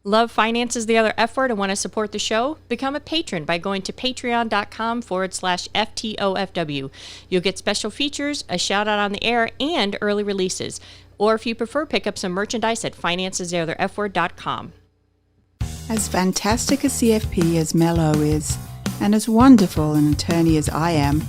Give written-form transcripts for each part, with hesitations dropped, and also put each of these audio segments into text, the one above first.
Love finances the other F word and want to support the show? Become a patron by going to patreon.com/FTOFW. You'll get special features, a shout out on the air, and early releases. Or if you prefer, pick up some merchandise at financestheotherfword.com. As fantastic a CFP as Mel O is, and as wonderful an attorney as I am,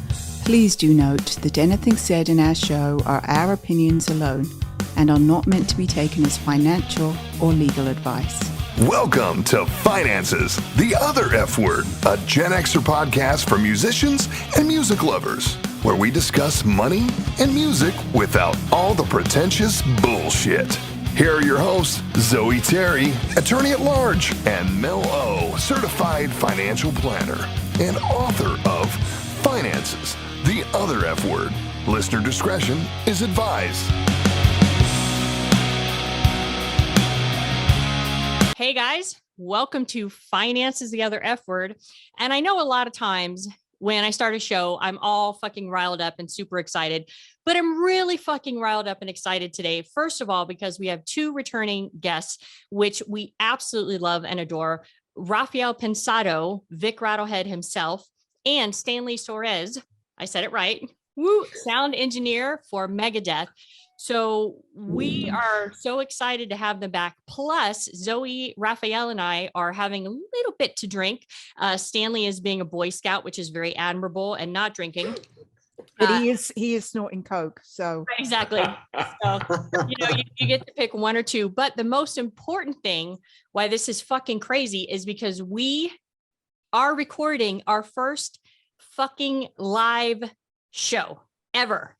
please do note that anything said in our show are our opinions alone and are not meant to be taken as financial or legal advice. Welcome to Finances, the Other F Word, a Gen Xer podcast for musicians and music lovers, where we discuss money and music without all the pretentious bullshit. Here are your hosts, Zoe Terry, attorney at large, and Mel O, certified financial planner and author of Finances, the Other F Word. Listener discretion is advised. Hey guys, welcome to Finances the Other F Word. And I know a lot of times when I start a show, I'm all fucking riled up and super excited, but I'm really fucking riled up and excited today. First of all, because we have two returning guests, which we absolutely love and adore. Rafael Pensado, Vic Rattlehead himself, and Stanley Soares, I said it right, sound engineer for Megadeth. So we are so excited to have them back. Plus, Zoe, Rafael, and I are having a little bit to drink. Stanley is being a Boy Scout, which is very admirable, and not drinking. But he is snorting coke, so exactly. So you get to pick one or two. But the most important thing why this is fucking crazy is because we are recording our first fucking live show ever.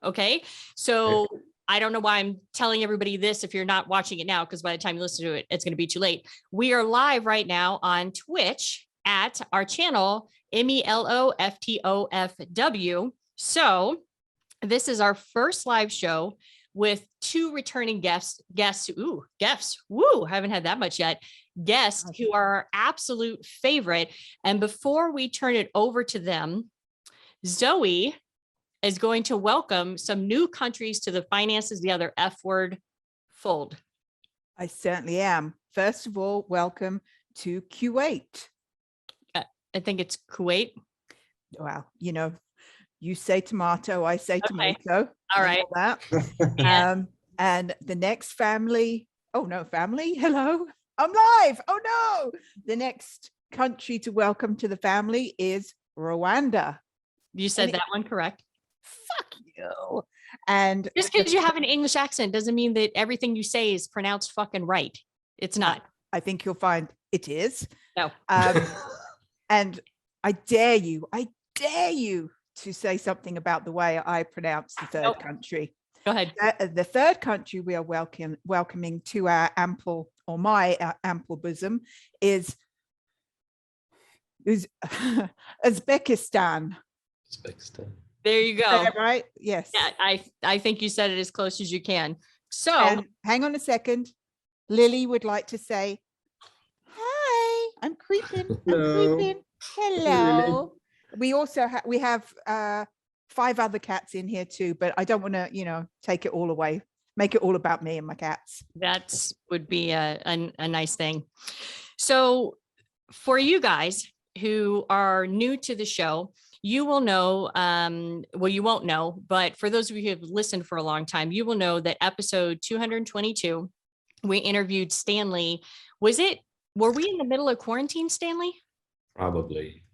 Okay. So I don't know why I'm telling everybody this if you're not watching it now, because by the time you listen to it, it's going to be too late. We are live right now on Twitch at our channel, MELOFTOFW. So this is our first live show with two returning guests. Woo, haven't had that much yet. Guests who are our absolute favorite. And before we turn it over to them, Zoe is going to welcome some new countries to the Finances the Other F Word fold. I certainly am. First of all, welcome to Kuwait. I think it's Kuwait. Well, you say tomato, I say tomato. All right. That. And the next family. Oh no, family. Hello. I'm live. Oh no. The next country to welcome to the family is Rwanda. You said that one correct. Fuck you. And just because you have an English accent doesn't mean that everything you say is pronounced fucking right. It's not. I think you'll find it is. No. And I dare you to say something about the way I pronounce the third country. Go ahead. The third country we are welcoming to our my ample bosom is Uzbekistan. There you go. Right? Yes. Yeah, I think you said it as close as you can. So and hang on a second. Lily would like to say, hi, I'm creeping. Hello. We also have 5 other cats in here too, but I don't want to, take it all away. Make it all about me and my cats. That would be a nice thing. So for you guys who are new to the show, you will know, you won't know, but for those of you who have listened for a long time, you will know that episode 222, we interviewed Stanley. Were we in the middle of quarantine, Stanley? Probably.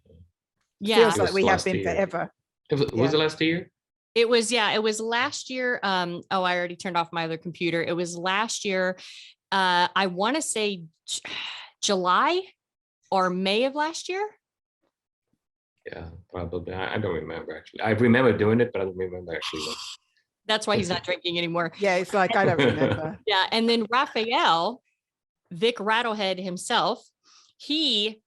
Yeah. Feels like we have been forever. Was it last year? It was last year. I already turned off my other computer. It was last year. I want to say July or May of last year. Yeah, probably. I don't remember actually. I remember doing it, but I don't remember actually. That's why he's not drinking anymore. Yeah, it's like I don't remember. Yeah, and then Rafael, Vic Rattlehead himself, we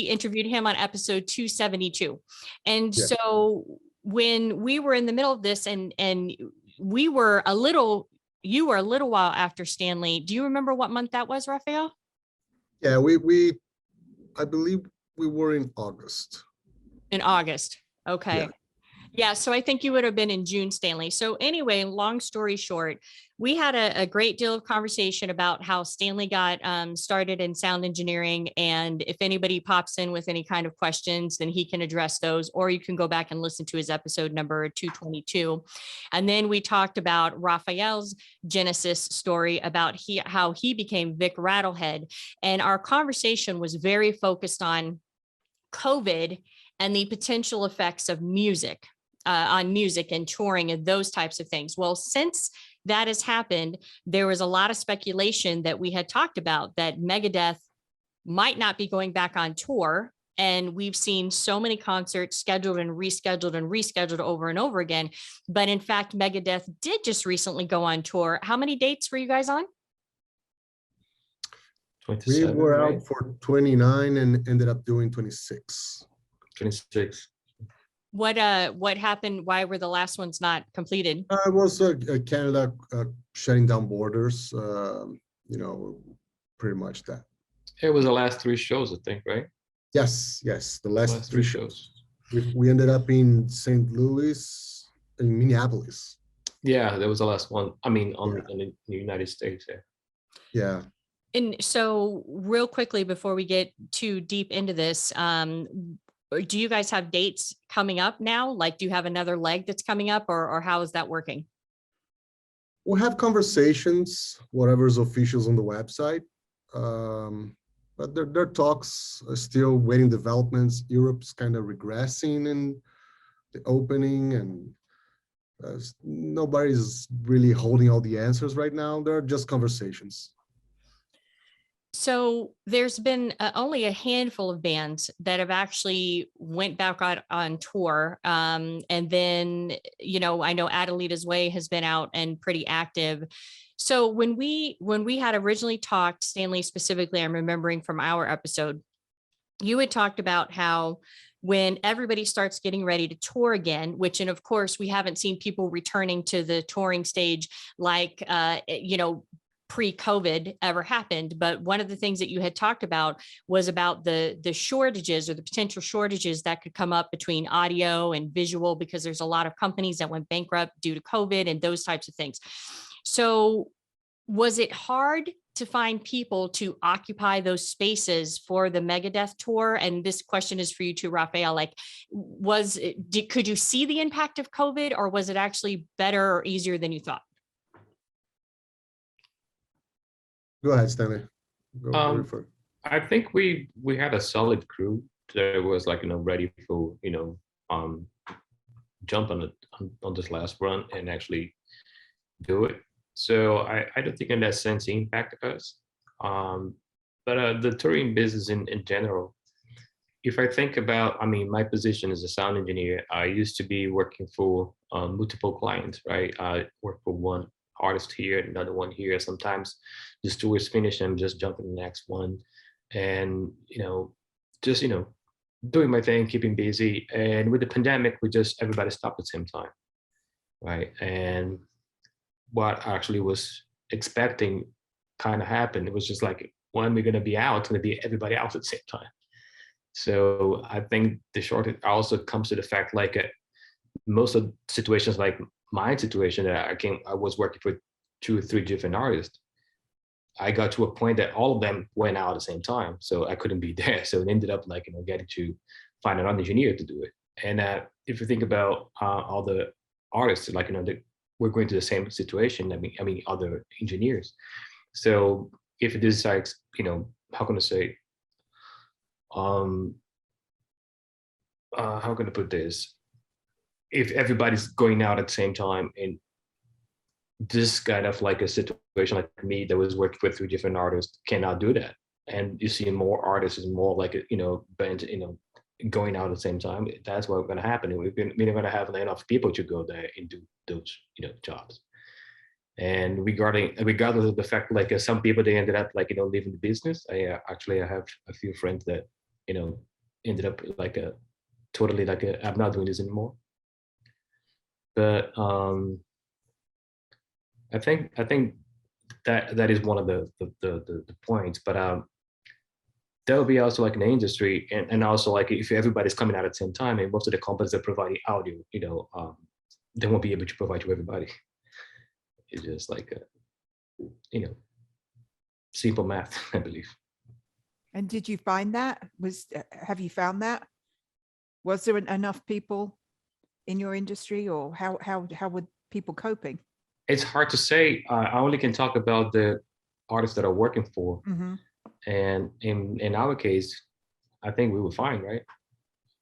interviewed him on episode 272, and so when we were in the middle of this, and you were a little while after Stanley. Do you remember what month that was, Rafael? Yeah, I believe we were in August. In August. Okay. Yeah, so I think you would have been in June, Stanley. So anyway, long story short, we had a great deal of conversation about how Stanley got started in sound engineering. And if anybody pops in with any kind of questions, then he can address those, or you can go back and listen to his episode number 222. And then we talked about Rafael's Genesis story about how he became Vic Rattlehead. And our conversation was very focused on COVID and the potential effects of music on music and touring and those types of things. Well, since that has happened, there was a lot of speculation that we had talked about that Megadeth might not be going back on tour. And we've seen so many concerts scheduled and rescheduled over and over again. But in fact, Megadeth did just recently go on tour. How many dates were you guys on? We were out for 29 and ended up doing 26. 26. What happened? Why were the last ones not completed? It was Canada shutting down borders, pretty much that. It was the last 3 shows, I think, right? Yes, the last 3 shows. We ended up in St. Louis, in Minneapolis. Yeah, that was the last one. I mean, in the United States. Yeah. And so real quickly, before we get too deep into this, do you guys have dates coming up now? Like, do you have another leg that's coming up, or how is that working? We'll have conversations, whatever's officials on the website. But there are talks, still waiting developments. Europe's kind of regressing in the opening, and nobody's really holding all the answers right now. There are just conversations. So there's been only a handful of bands that have actually went back on tour. And then, I know Adelita's Way has been out and pretty active. So when we had originally talked, Stanley specifically, I'm remembering from our episode, you had talked about how when everybody starts getting ready to tour again, which, and of course, we haven't seen people returning to the touring stage like, pre-COVID ever happened. But one of the things that you had talked about was about the shortages or the potential shortages that could come up between audio and visual, because there's a lot of companies that went bankrupt due to COVID and those types of things. So was it hard to find people to occupy those spaces for the Megadeth tour? And this question is for you too, Rafael. Like, could you see the impact of COVID, or was it actually better or easier than you thought? Go ahead, Stanley. I think we had a solid crew that was ready for jump on this last run and actually do it. So I don't think in that sense it impacted us. But the touring business in general, if I think about, my position as a sound engineer, I used to be working for multiple clients, right? I work for one artist here, another one here. Sometimes this tour is finished and I'm just jumping to the next one, and just doing my thing, keeping busy. And with the pandemic, everybody stopped at the same time, right? And what I actually was expecting kind of happened. It was just like, when we're going to be out, it's going to be everybody out at the same time. So I think the shortage also comes to the fact, most of situations like my situation that I was working for 2 or 3 different artists. I got to a point that all of them went out at the same time, so I couldn't be there. So it ended up getting to find another engineer to do it. And if you think about all the artists, we're going to the same situation. I mean, other engineers. So if it is how can I say? How can I put this? If everybody's going out at the same time, and this kind of a situation like me that was working with 3 different artists cannot do that, and you see more artists is more bands going out at the same time, that's what's going to happen. We're not going to have enough people to go there and do those jobs. And regardless of the fact some people, they ended up leaving the business. I have a few friends that ended up totally I'm not doing this anymore. But I think that is one of the points. But That would be also like an industry, and also like if everybody's coming out at the same time, and most of the companies that provide audio, they won't be able to provide to everybody. It's just like simple math, I believe. And did you find that? Have you found that? Was there enough people in your industry, or how were people coping? It's hard to say. I only can talk about the artists that are working for, and in our case, I think we were fine, right,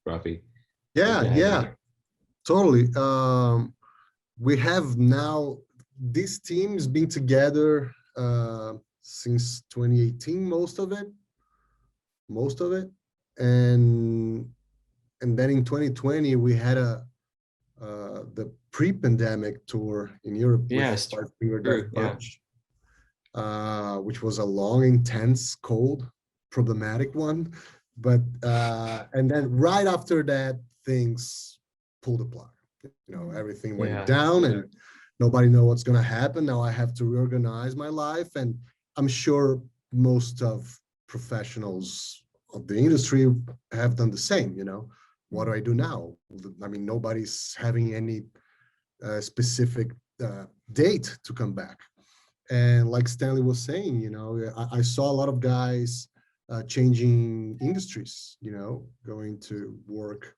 Rafi? Yeah, totally. We have now, this team has been together since 2018, most of it, and then in 2020 we had the pre-pandemic tour in Europe Yes, with Finger true, Death yeah. Punch, which was a long, intense, cold, problematic one. But and then right after that, things pulled the plug. Everything went down, and nobody knows what's going to happen. Now I have to reorganize my life, and I'm sure most of professionals of the industry have done the same. What do I do now? I mean, nobody's having any specific date to come back. And like Stanley was saying, I saw a lot of guys changing industries, going to work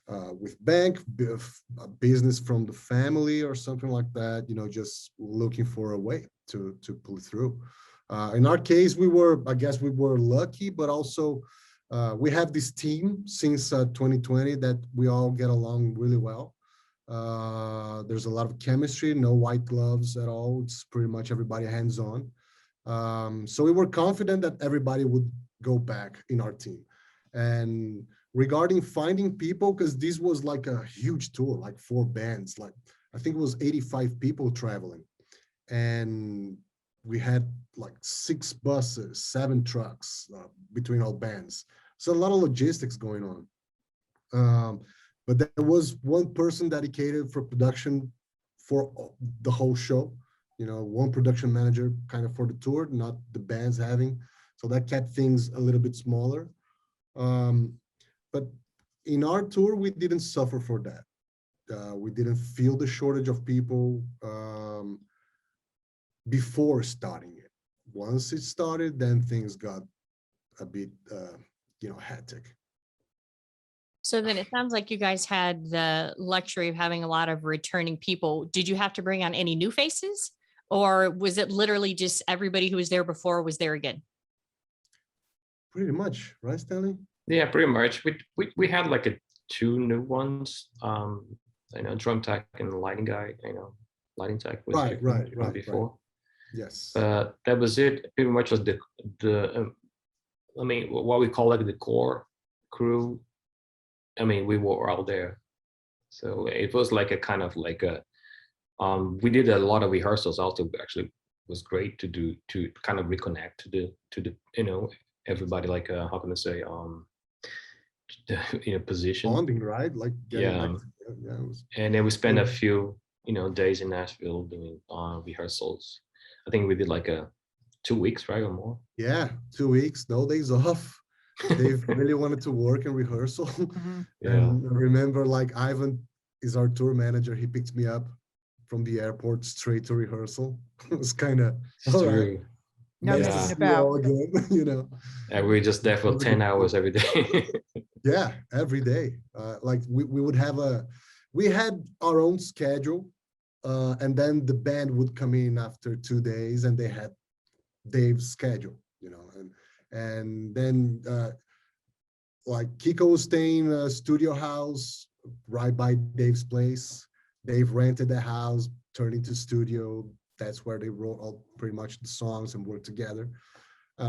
with a business from the family or something like that, just looking for a way to pull it through. In our case, I guess we were lucky, but also we have this team since 2020 that we all get along really well. There's a lot of chemistry, no white gloves at all. It's pretty much everybody hands-on. So we were confident that everybody would go back in our team. And regarding finding people, because this was like a huge tour, like 4 bands, like I think it was 85 people traveling. And we had like 6 buses, 7 trucks between all bands. So a lot of logistics going on. But there was one person dedicated for production for the whole show, one production manager kind of for the tour, not the bands having. So that kept things a little bit smaller. But in our tour, we didn't suffer for that. We didn't feel the shortage of people before starting it. Once it started, then things got a bit, hectic. So then it sounds like you guys had the luxury of having a lot of returning people. Did you have to bring on any new faces, or was it literally just everybody who was there before was there again? Pretty much, right, Stanley? Yeah, pretty much. We had like 2 new ones. Drum tech and lighting guy. Lighting tech was right before. Right. Yes. That was it. Pretty much was what we call like the core crew. We were all there, so it was like a kind of like a. We did a lot of rehearsals. Also, actually, was great to kind of reconnect to the everybody, like how can I say position bonding, right? Like yeah. And then we spent a few days in Nashville doing rehearsals. I think we did like 2 weeks, right, or more. Yeah, 2 weeks, no days off. They really wanted to work in rehearsal. And I remember, like, Ivan is our tour manager. He picked me up from the airport straight to rehearsal. It was kind of all right. Nothing about again, And we just there for 10 hours every day. Yeah, every day. Like we had our own schedule, and then the band would come in after 2 days, and they had Dave's schedule, and then like Kiko was staying in a studio house right by Dave's place. Dave rented the house, turned into studio. That's where they wrote all pretty much the songs and worked together.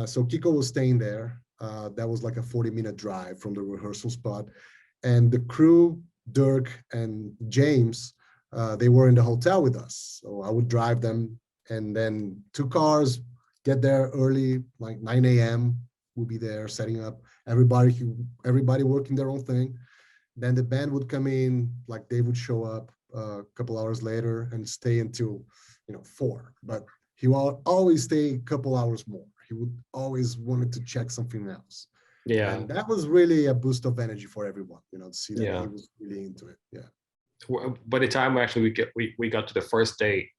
So Kiko was staying there. That was like a 40-minute drive from the rehearsal spot. And the crew, Dirk and James, they were in the hotel with us. So I would drive them, and then 2 cars, get there early, like 9 a.m. We'll be there setting up. Everybody working their own thing. Then the band would come in, like they would show up a couple hours later and stay until 4. But he will always stay a couple hours more. He would always wanted to check something else. Yeah. And that was really a boost of energy for everyone, to see that Yeah. he was really into it. Yeah. By the time we got to the first day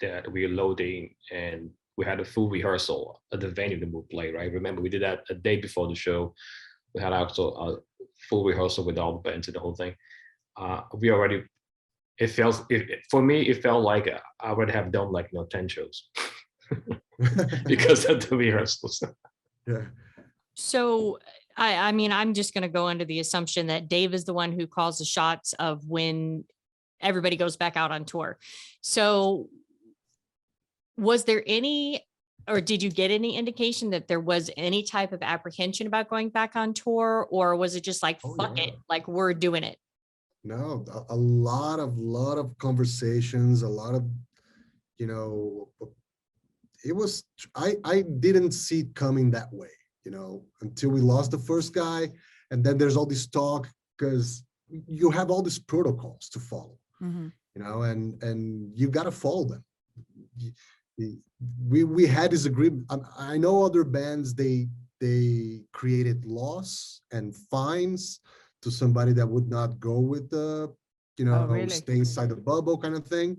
that we were loading, and we had a full rehearsal at the venue that we'll play, right? Remember, we did that a day before the show. We had also a full rehearsal with all the bands and the whole thing. We already, for me, it felt like I would have done 10 shows because of the rehearsals. Yeah. So I mean, I'm just going to go under the assumption that Dave is the one who calls the shots of when everybody goes back out on tour. So was there any, or did you get any indication that there was any type of apprehension about going back on tour, or was it just like, fuck it, like we're doing it? No, a lot of conversations, a lot of, it was, I didn't see it coming that way, until we lost the first guy. And then there's all this talk, because you have all these protocols to follow, and you got to follow them. We had this agreement. I know other bands, they created laws and fines to somebody that would not go with the, really? stay inside the bubble kind of thing.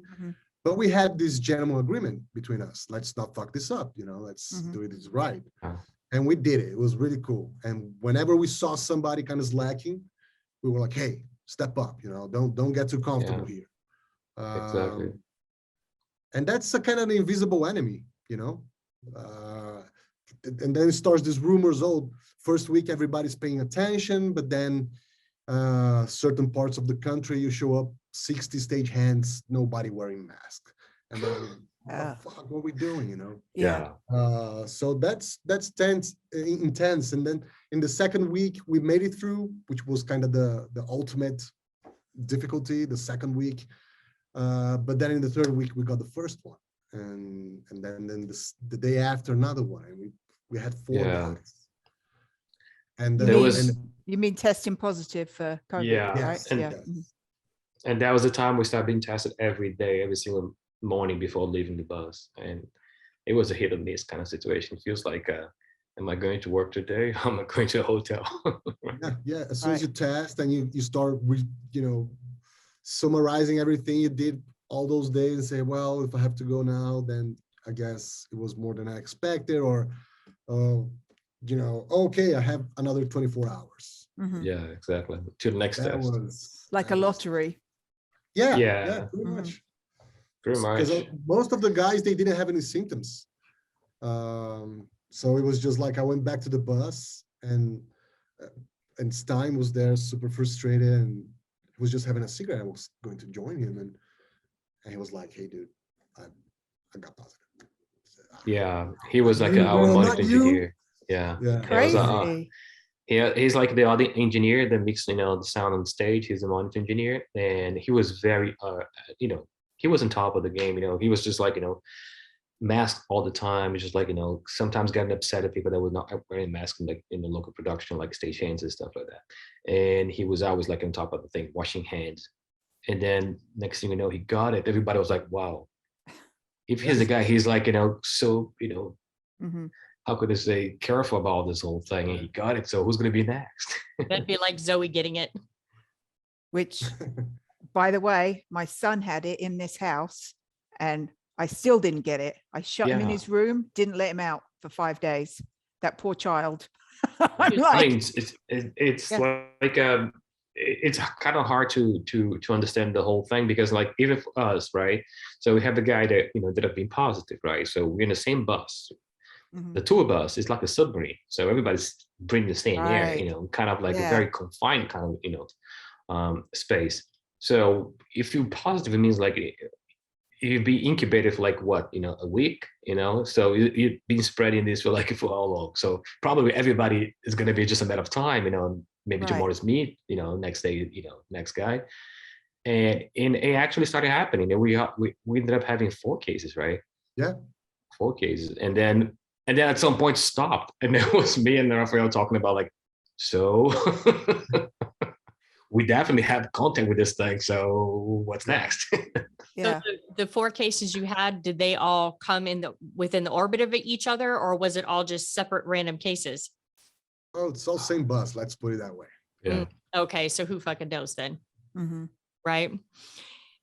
But we had this general agreement between us. Let's not fuck this up, let's do it right. And we did it. It was really cool. And whenever we saw somebody kind of slacking, we were like, hey, step up, don't get too comfortable here. Exactly. And that's a kind of an invisible enemy, and then it starts this rumors, first week everybody's paying attention, but then certain parts of the country, you show up 60 stage hands, nobody wearing mask. And then, what the fuck, what are we doing, Yeah. So that's intense. And then in the second week, we made it through, which was kind of the ultimate difficulty, the second week. But then in the third week, we got the first one. And then the day after, another one. And we had 4 guys. And you mean testing positive for COVID, right? And that was the time we started being tested every day, every single morning before leaving the bus. And it was a hit or miss kind of situation. It feels like, am I going to work today? Am I going to a hotel? Yeah. As soon as you test and you start, summarizing everything you did all those days and say, well, if I have to go now, then I guess it was more than I expected, or, okay, I have another 24 hours. Yeah, exactly. To the next test. Was like a lottery. Yeah, pretty much. Because most of the guys, they didn't have any symptoms. So it was just like I went back to the bus, and Stein was there, super frustrated, and he was just having a cigarette. I was going to join him, and he was like, "Hey, dude, I got positive." Yeah, he was like our monitor engineer. Yeah. Crazy. He's like the audio engineer that mixed, the sound on stage. He's a monitor engineer, and he was very, he was on top of the game. He was just like, masked all the time. It's just like, sometimes getting upset at people that were not wearing masks in the local production, like stagehands and stuff like that. And he was always like on top of the thing, washing hands. And then next thing you know, he got it. Everybody was like, wow. If he's the guy, he's like, so, how could I say, careful about this whole thing, and he got it. So who's going to be next? That'd be like Zoe getting it. Which, by the way, my son had it in this house, and I still didn't get it. I shut him in his room, didn't let him out for 5 days. That poor child. It's like it's kind of hard to understand the whole thing, because like even for us, right? So we have the guy that that have been positive, right? So we're in the same bus. The tour bus is like a submarine, so everybody's breathing the same air, kind of like a very confined kind of space. So if you're positive, it means like you'd be incubated for like what, a week, so you've been spreading this for how long? So probably everybody is going to be just a matter of time, maybe tomorrow's me, next day, next guy. And it actually started happening, and we ended up having 4 cases, right? Yeah. 4 cases. And then at some point stopped. And then it was me and Rafael talking about like, so we definitely have contact with this thing. So what's next? Yeah. So the 4 cases you had, did they all come within the orbit of each other, or was it all just separate random cases? Oh, it's all same bus. Let's put it that way. Yeah. Okay, so who fucking knows then? Mm-hmm. Right.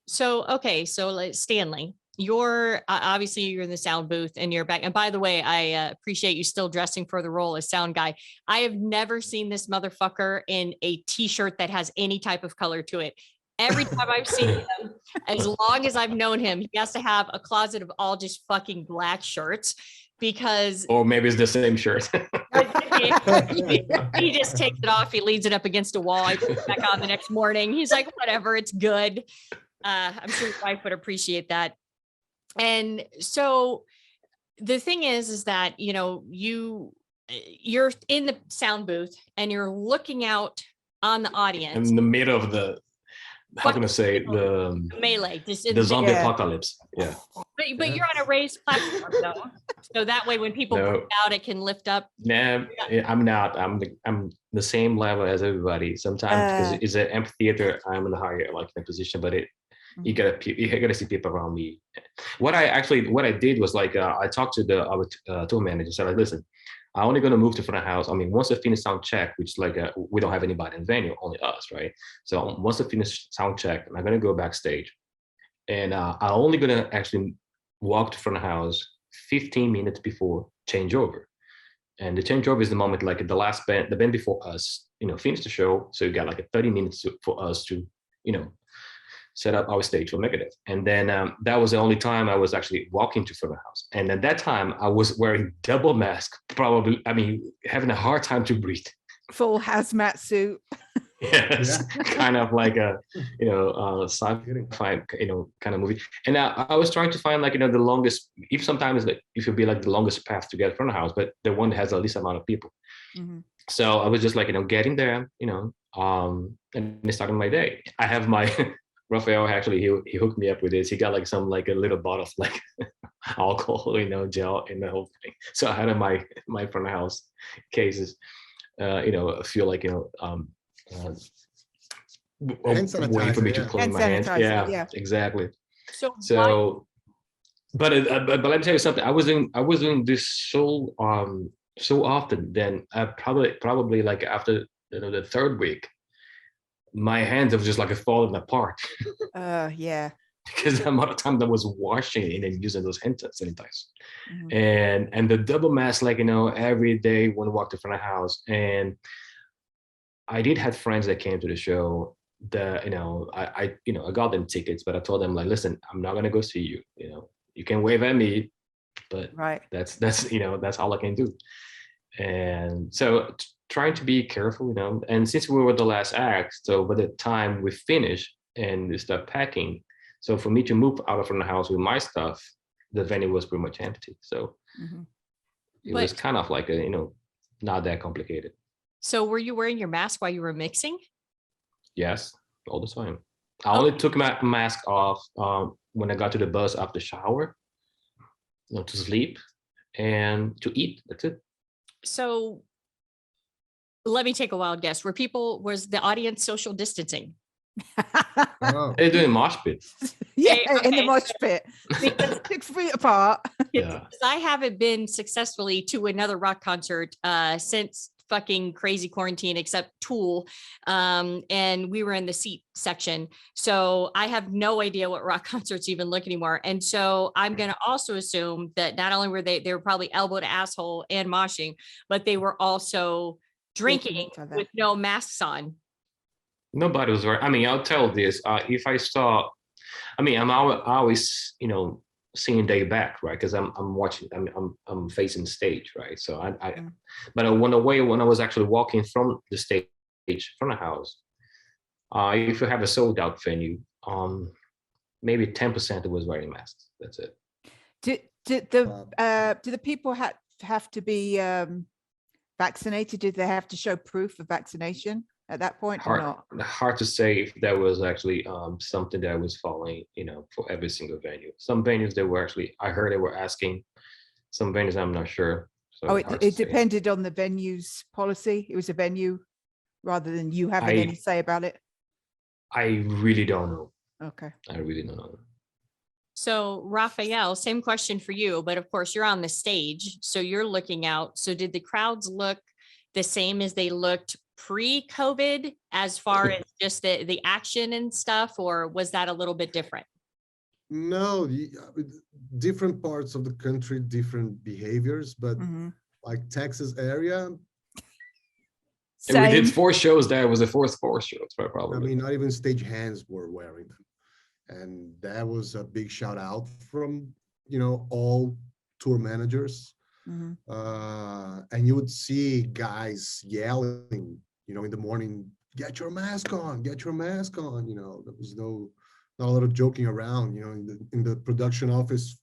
So, okay. So like Stanley, you're obviously you're in the sound booth and you're back. And by the way, I appreciate you still dressing for the role as sound guy. I have never seen this motherfucker in a t-shirt that has any type of color to it. Every time I've seen him, as long as I've known him, he has to have a closet of all just fucking black shirts because Or maybe it's the same shirt. he just takes it off. He leaves it up against a wall. I put it back on the next morning. He's like, whatever, it's good. I'm sure your wife would appreciate that. And so the thing is that, you know, you're in the sound booth and you're looking out on the audience. In the middle of the, how can I say it? The melee, just the zombie Yeah. apocalypse. Yeah. but you're on a raised platform though. So that way when people No. break out, it can lift up. Nah, I'm not. I'm the same level as everybody. Sometimes because it's an amphitheater, I'm in a higher like position, but you gotta see people around me. What I did was like I talked to our tour manager. Said like, listen, I'm only gonna move to front of house. I mean, once I finish sound check, which like we don't have anybody in the venue, only us, right? So once I finish sound check, I'm gonna go backstage, and I'm only gonna actually walk to front of house 15 minutes before changeover. And the changeover is the moment like the last band, the band before us, you know, finish the show. So you got like a 30 minutes for us to, you know, set up our stage for Megadeth. And then that was the only time I was actually walking to front of house. And at that time I was wearing double mask, probably, I mean, having a hard time to breathe. Full hazmat suit. Yes, kind of like a, you know, sci-fi, you know, kind of movie. And I was trying to find like, you know, the longest, if sometimes like, if it'd be like the longest path to get front of house, but the one that has the least amount of people. Mm-hmm. So I was just like, you know, getting there, you know, and starting my day. I have my Rafael actually, he hooked me up with this. He got like some like a little bottle of like alcohol, you know, gel and the whole thing. So I had in my front of house cases, you know, feel like, you know, way for me to clean my hands. Yeah, exactly. So but let me tell you something. I was doing this so often. Then probably like after, you know, the third week, my hands have just like fallen apart. Yeah. Because the amount of time that I was washing it and using those hand sanitizers. Mm-hmm. And the double mask, like, you know, every day when I walked in front of the house. And I did have friends that came to the show that, you know, I got them tickets, but I told them like, listen, I'm not gonna go see you. You know, you can wave at me, but right. That's you know, that's all I can do. And so trying to be careful, you know. And since we were the last act, so by the time we finished and we start packing, so for me to move out of front of the house with my stuff, the venue was pretty much empty. So it was kind of like a, you know, not that complicated. So were you wearing your mask while you were mixing? Yes, all the time. I only took my mask off when I got to the bus after shower, you know, to sleep and to eat. That's it. So let me take a wild guess. Was the audience social distancing? They're doing mosh pit. Yeah, Okay. in the mosh pit. 6 feet apart. Yeah. I haven't been successfully to another rock concert since fucking crazy quarantine, except Tool. And we were in the seat section. So I have no idea what rock concerts even look anymore. And so I'm going to also assume that not only were they were probably elbow to asshole and moshing, but they were also drinking with no masks on. Nobody was wearing. I mean, I'll tell this. If I saw, I mean, I'm always, you know, seeing day back, right? Because I'm watching. I'm facing the stage, right? So but when I was actually walking from the stage from the house, if you have a sold out venue, maybe 10% was wearing masks. That's it. Do the people have to be vaccinated? Did they have to show proof of vaccination at that point or not? Hard to say if there was actually something that was following, you know, for every single venue. Some venues they were actually, I heard they were asking. Some venues I'm not sure. So it depended on the venue's policy. It was a venue rather than you having any say about it. I really don't know. Okay. I really don't know. So Rafael, same question for you, but of course you're on the stage, so you're looking out. So did the crowds look the same as they looked pre-COVID as far as just the action and stuff, or was that a little bit different? No, different parts of the country, different behaviors, but like Texas area. And we did Same. 4 shows there. It was the fourth 4 shows, probably. I mean, not even stage hands were wearing them. And that was a big shout out from, all tour managers. And you would see guys yelling, in the morning, get your mask on, get your mask on. There was not a lot of joking around. In the production office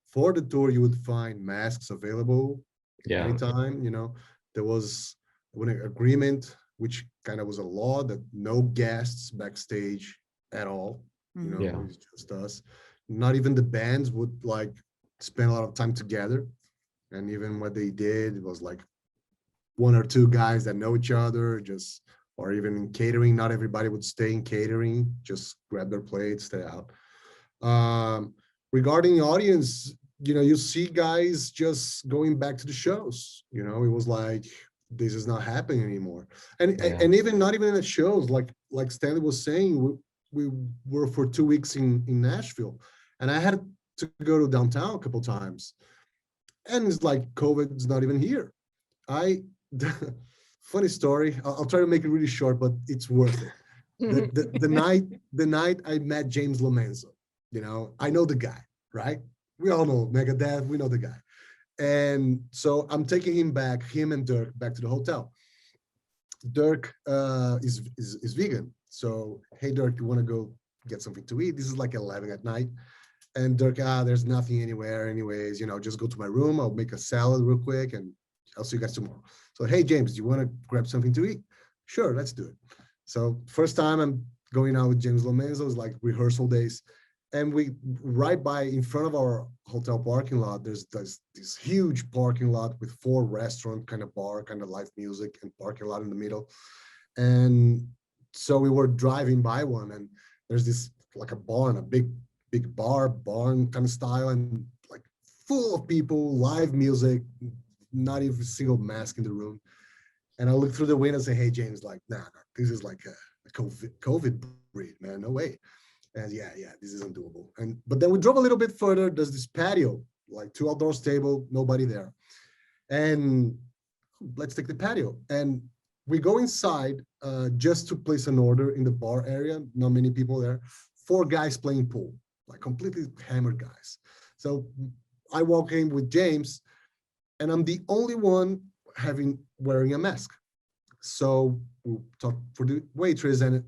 for the tour, you would find masks available anytime. There was an agreement, which kind of was a law, that no guests backstage at all. It's just us. Not even the bands would like spend a lot of time together. And even what they did, it was like 1 or 2 guys that know each other, or even in catering, not everybody would stay in catering, just grab their plates, stay out. Regarding the audience, you see guys just going back to the shows. It was like, this is not happening anymore. And even not even at shows, like Stanley was saying, we were for 2 weeks in Nashville, and I had to go to downtown a couple times. And it's like, COVID's not even here. Funny story. I'll try to make it really short, but it's worth it. The night I met James Lomenzo, I know the guy, right? We all know Megadeth. We know the guy. And so I'm taking him and Dirk back to the hotel. Dirk is vegan. So, hey, Dirk, you want to go get something to eat? This is like 11 at night. And Dirk, there's nothing anywhere anyways, just go to my room. I'll make a salad real quick and I'll see you guys tomorrow. So, hey, James, do you want to grab something to eat? Sure, let's do it. So first time I'm going out with James Lomenzo, is like rehearsal days. And we right by in front of our hotel parking lot, there's this huge parking lot with 4 restaurant, kind of bar, kind of live music, and parking lot in the middle. And so we were driving by one, and there's this like a barn, a big barn kind of style, and like full of people, live music, not even a single mask in the room. And I look through the window and say, hey, James, like, nah, this is like a COVID breed, man, no way. And yeah, this isn't doable. But then we drove a little bit further. There's this patio, like 2 outdoors table, nobody there. And let's take the patio. And we go inside just to place an order in the bar area. Not many people there. 4 guys playing pool, like completely hammered guys. So I walk in with James, and I'm the only one wearing a mask. So we talk for the waitress, and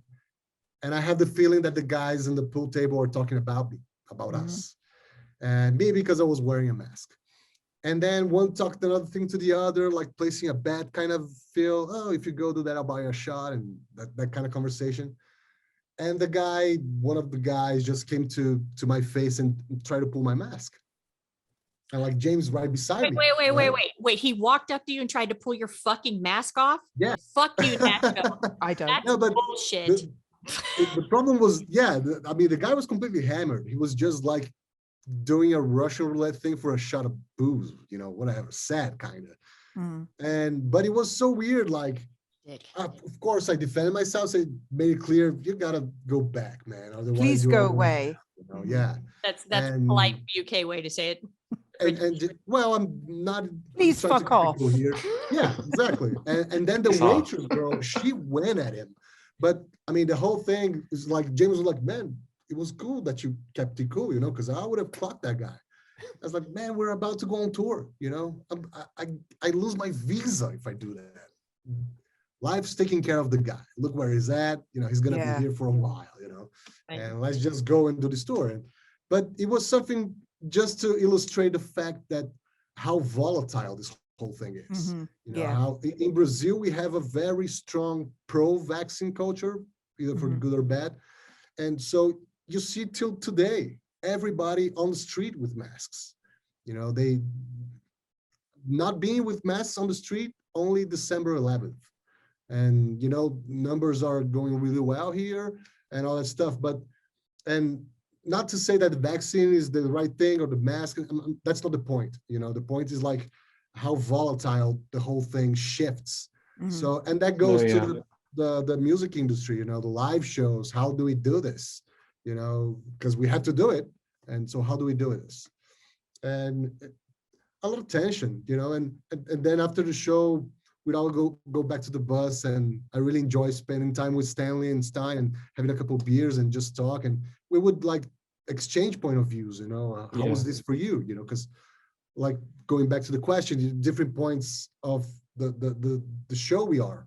I have the feeling that the guys in the pool table are talking about me, about us. And maybe because I was wearing a mask. And then one talked another thing to the other, like placing a bet kind of feel, oh, if you go do that, I'll buy you a shot, and that kind of conversation. And one of the guys just came to my face and tried to pull my mask. And like James right beside me. Wait. He walked up to you and tried to pull your fucking mask off? Yeah. Fuck you, Nashville. I don't. That's No, but bullshit. The problem was, the guy was completely hammered. He was just like doing a Russian roulette thing for a shot of booze, whatever, sad kind of. But it was so weird. Like, of course, I defended myself, so made it clear, you gotta go back, man. Otherwise, Please go away. Yeah. That's a polite UK way to say it. Well, I'm not. Please fuck off. Here. Yeah, exactly. And then the waitress girl, she went at him. But I mean, the whole thing is like, James was like, man, it was cool that you kept it cool, because I would have clocked that guy. I was like, man, we're about to go on tour, I lose my visa if I do that. Life's taking care of the guy. Look where he's at. He's going to be here for a while, and let's just go and do this tour. But it was something just to illustrate the fact that how volatile this whole thing is. How in Brazil, we have a very strong pro-vaccine culture, either for good or bad. And so you see till today, everybody on the street with masks. They not being with masks on the street only December 11th. And, numbers are going really well here and all that stuff. And not to say that the vaccine is the right thing or the mask, that's not the point. The point is like how volatile the whole thing shifts So, and that goes to the music industry, you know, the live shows. How do we do this? You know, because we have to do it. And so how do we do this? And a lot of tension, you know, and then after the show, we'd all go back to the bus, and I really enjoy spending time with Stanley and Stein and having a couple of beers and just talk. And we would like exchange point of views, you know, how was this for you? You know, because like going back to the question, different points of the show we are.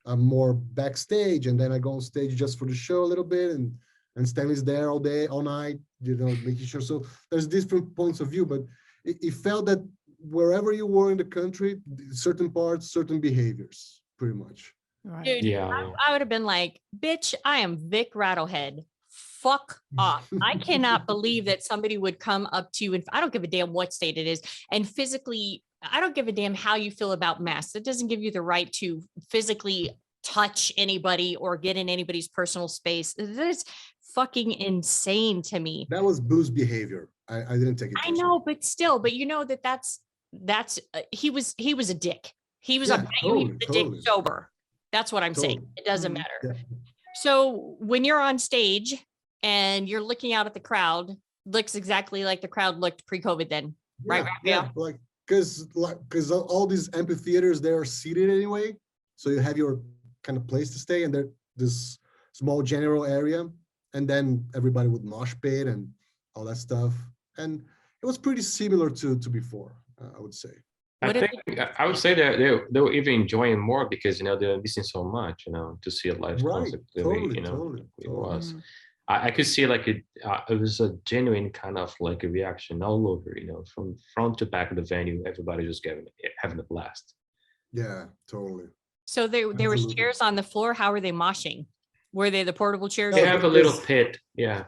I'm more backstage, and then I go on stage just for the show a little bit, and Stanley's there all day, all night, you know, making sure. So there's different points of view, but it felt that wherever you were in the country, certain parts, certain behaviors, pretty much. Right. Dude, Yeah. I would have been like, bitch, I am Vic Rattlehead. Fuck off. I cannot believe that somebody would come up to you, and I don't give a damn what state it is, and physically, I don't give a damn how you feel about masks. It doesn't give you the right to physically touch anybody or get in anybody's personal space. That's fucking insane to me. That was booze behavior. I didn't take it. I know, but still, but you know that's he was a dick. He was a dick sober. That's what I'm saying. It doesn't matter. Yeah. So when you're on stage and you're looking out at the crowd, looks exactly like the crowd looked pre-COVID then, right? Yeah. Like, because all these amphitheaters, they're seated anyway. So you have your kind of place to stay, and there's this small general area, and then everybody would mosh pit and all that stuff. And it was pretty similar to before, I would say. I would say that they were even enjoying more because, you know, they're missing so much, you know, to see a live concert. Totally. It was. I could see like it was a genuine kind of like a reaction all over, you know, from front to back of the venue. Everybody just having a blast. Yeah, totally. So there were chairs on the floor. How were they moshing? Were they the portable chairs? They have a little pit. Yeah.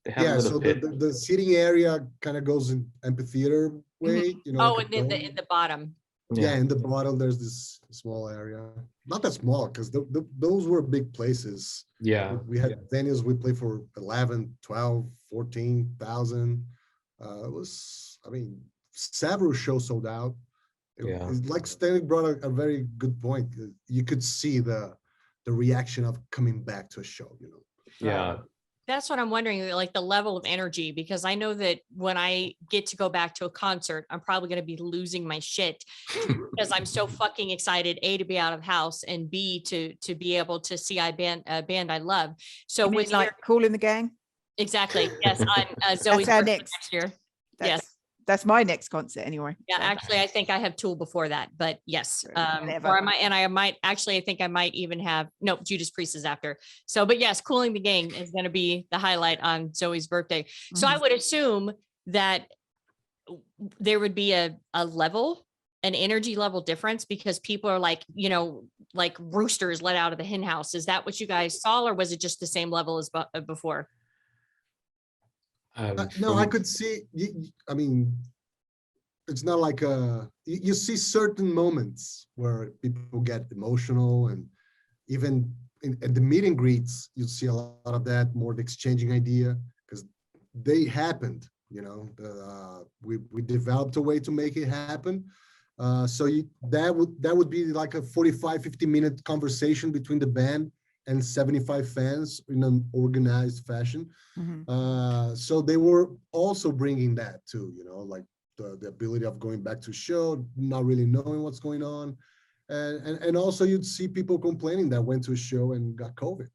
So the seating area kind of goes in amphitheater way, you know. Oh, and then in the bottom. Yeah, in the bottom there's this small area. Not that small, because those were big places. Yeah. We had venues we played for 11, 12, 14,000. It was, I mean, several shows sold out. Like Stanley brought a very good point. You could see the reaction of coming back to a show, you know. Yeah. That's what I'm wondering, like the level of energy, because I know that when I get to go back to a concert, I'm probably going to be losing my shit because I'm so fucking excited, A, to be out of the house, and B, to be able to see a band I love. So when like Cool in the Gang? Exactly. Yes. On Zoe's next year. Yes. That's my next concert anyway. Yeah, actually, I think I have Tool before that, but yes. Or I might even have, Judas Priest is after. So, but yes, Cooling the Gang is going to be the highlight on Zoe's birthday. So I would assume that there would be an energy level difference, because people are like, you know, like roosters let out of the hen house. Is that what you guys saw, or was it just the same level as before? No, I could see. I mean, it's not like you see certain moments where people get emotional, and even at the meet and greets, you see a lot of that, more the exchanging idea, because they happened. You know, we developed a way to make it happen. So that would be like a 45-50 minute conversation between the band and 75 fans in an organized fashion. So they were also bringing that too, you know, like the ability of going back to a show, not really knowing what's going on. And also you'd see people complaining that went to a show and got COVID.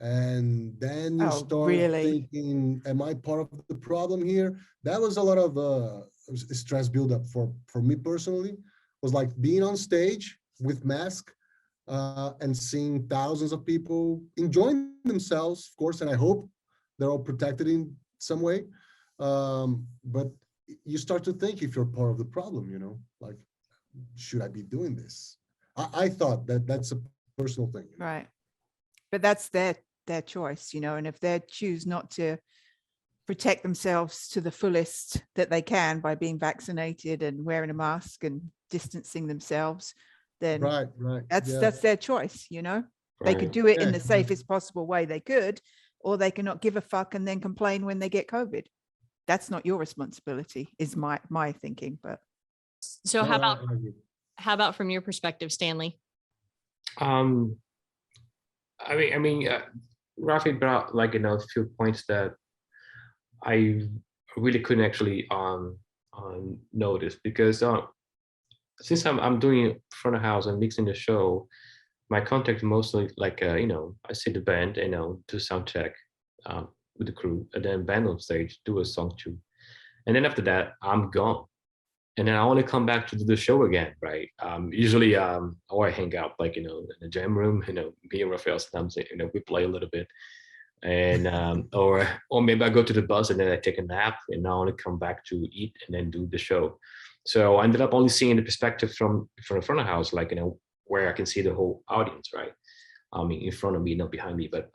And then you start thinking, am I part of the problem here? That was a lot of stress buildup for me personally. Was like being on stage with mask, and seeing thousands of people enjoying themselves, of course, and I hope they're all protected in some way. But you start to think if you're part of the problem, you know, like, should I be doing this? I thought that's a personal thing. You know? Right. But that's their choice, you know, and if they choose not to protect themselves to the fullest that they can by being vaccinated and wearing a mask and distancing themselves, then that's their choice, you know. They could do it in the safest possible way they could, or they cannot give a fuck and then complain when they get COVID. That's not your responsibility, is my thinking. But so how about from your perspective, Stanley? Um, Rafi brought like a few points that I really couldn't actually notice because since I'm doing front of house and mixing the show, my contact mostly like I see the band, do sound check with the crew, and then band on stage, do a song too, and then after that I'm gone, and then I only come back to do the show again, right? Usually, or I hang out like in the jam room, me and Rafael sometimes we play a little bit, and or maybe I go to the bus and then I take a nap, and I only come back to eat and then do the show. So I ended up only seeing the perspective from the front of the house, like where I can see the whole audience, right? I mean, in front of me, not behind me, but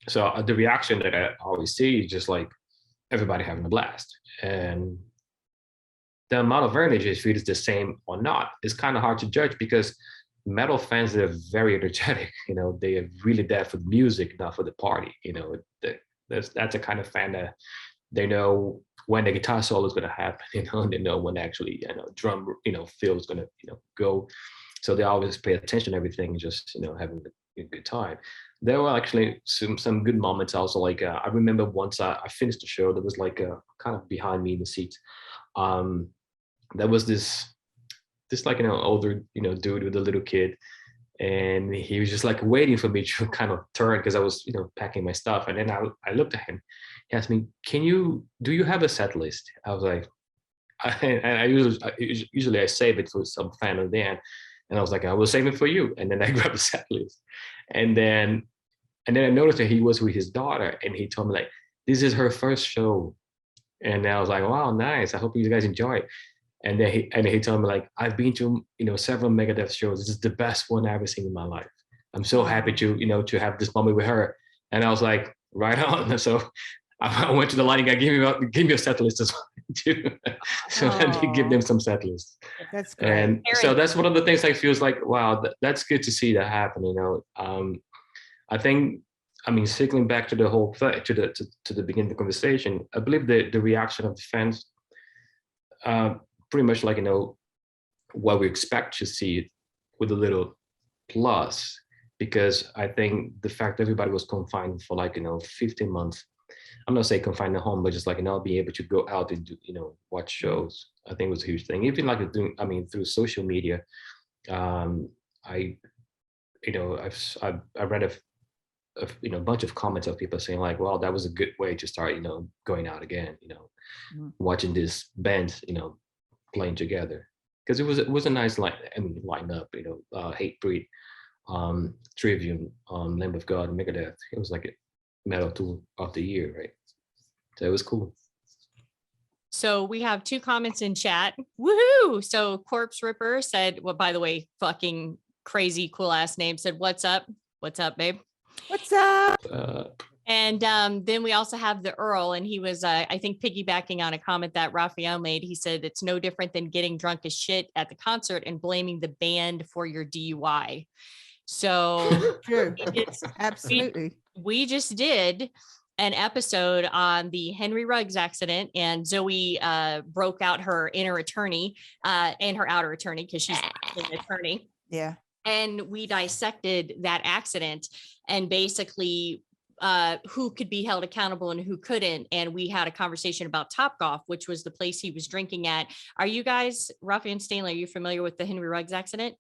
so the reaction that I always see is just like everybody having a blast, and the amount of energy, if it is the same or not, is kind of hard to judge because metal fans are very energetic. They are really there for the music, not for the party. That's a kind of fan that they know when the guitar solo is going to happen. And they know when actually drum fill is going to go. So they always pay attention to everything, just having a good time. There were actually some good moments also. Like I remember once I finished the show, there was like a kind of behind me in the seats. There was this like older dude with a little kid, and he was just like waiting for me to kind of turn because I was packing my stuff, and then I looked at him. He asked me, do you have a set list? I was like, I usually I save it for some fan of the end, and I was like, I will save it for you. And then I grabbed the set list, and then I noticed that he was with his daughter, and he told me like, this is her first show, and I was like, wow, nice. I hope you guys enjoy it. And then he told me like, I've been to several Megadeth shows. This is the best one I've ever seen in my life. I'm so happy to to have this moment with her. And I was like, right on. So I went to the line and give me a set list as well too. So I did give them some set lists. That's great. And so that's one of the things I feels like, wow, that's good to see that happen. I think, circling back to the whole to the beginning of the conversation, I believe the reaction of the fans, pretty much like what we expect to see with a little plus, because I think the fact that everybody was confined for 15 months, I'm not saying confined at home, but just being able to go out and do, watch shows, I think was a huge thing. Even through social media, I read a bunch of comments of people saying like, well, that was a good way to start going out again, watching this band playing together, because it was a nice lineup, Hatebreed, Trivium, Lamb of God, and Megadeth. It was like a metal tour of the year, right? So it was cool. So we have 2 comments in chat. Woohoo! So Corpse Ripper said, well, by the way, fucking crazy cool ass name, said, what's up? What's up, babe? What's up? And then we also have the Earl, and he was, I think, piggybacking on a comment that Rafael made. He said, it's no different than getting drunk as shit at the concert and blaming the band for your DUI. So True. Absolutely. We just did an episode on the Henry Ruggs accident, and Zoe broke out her inner attorney and her outer attorney, because she's an attorney. Yeah. And we dissected that accident and basically who could be held accountable and who couldn't. And we had a conversation about Topgolf, which was the place he was drinking at. Are you guys, Rafi and Stanley, are you familiar with the Henry Ruggs accident?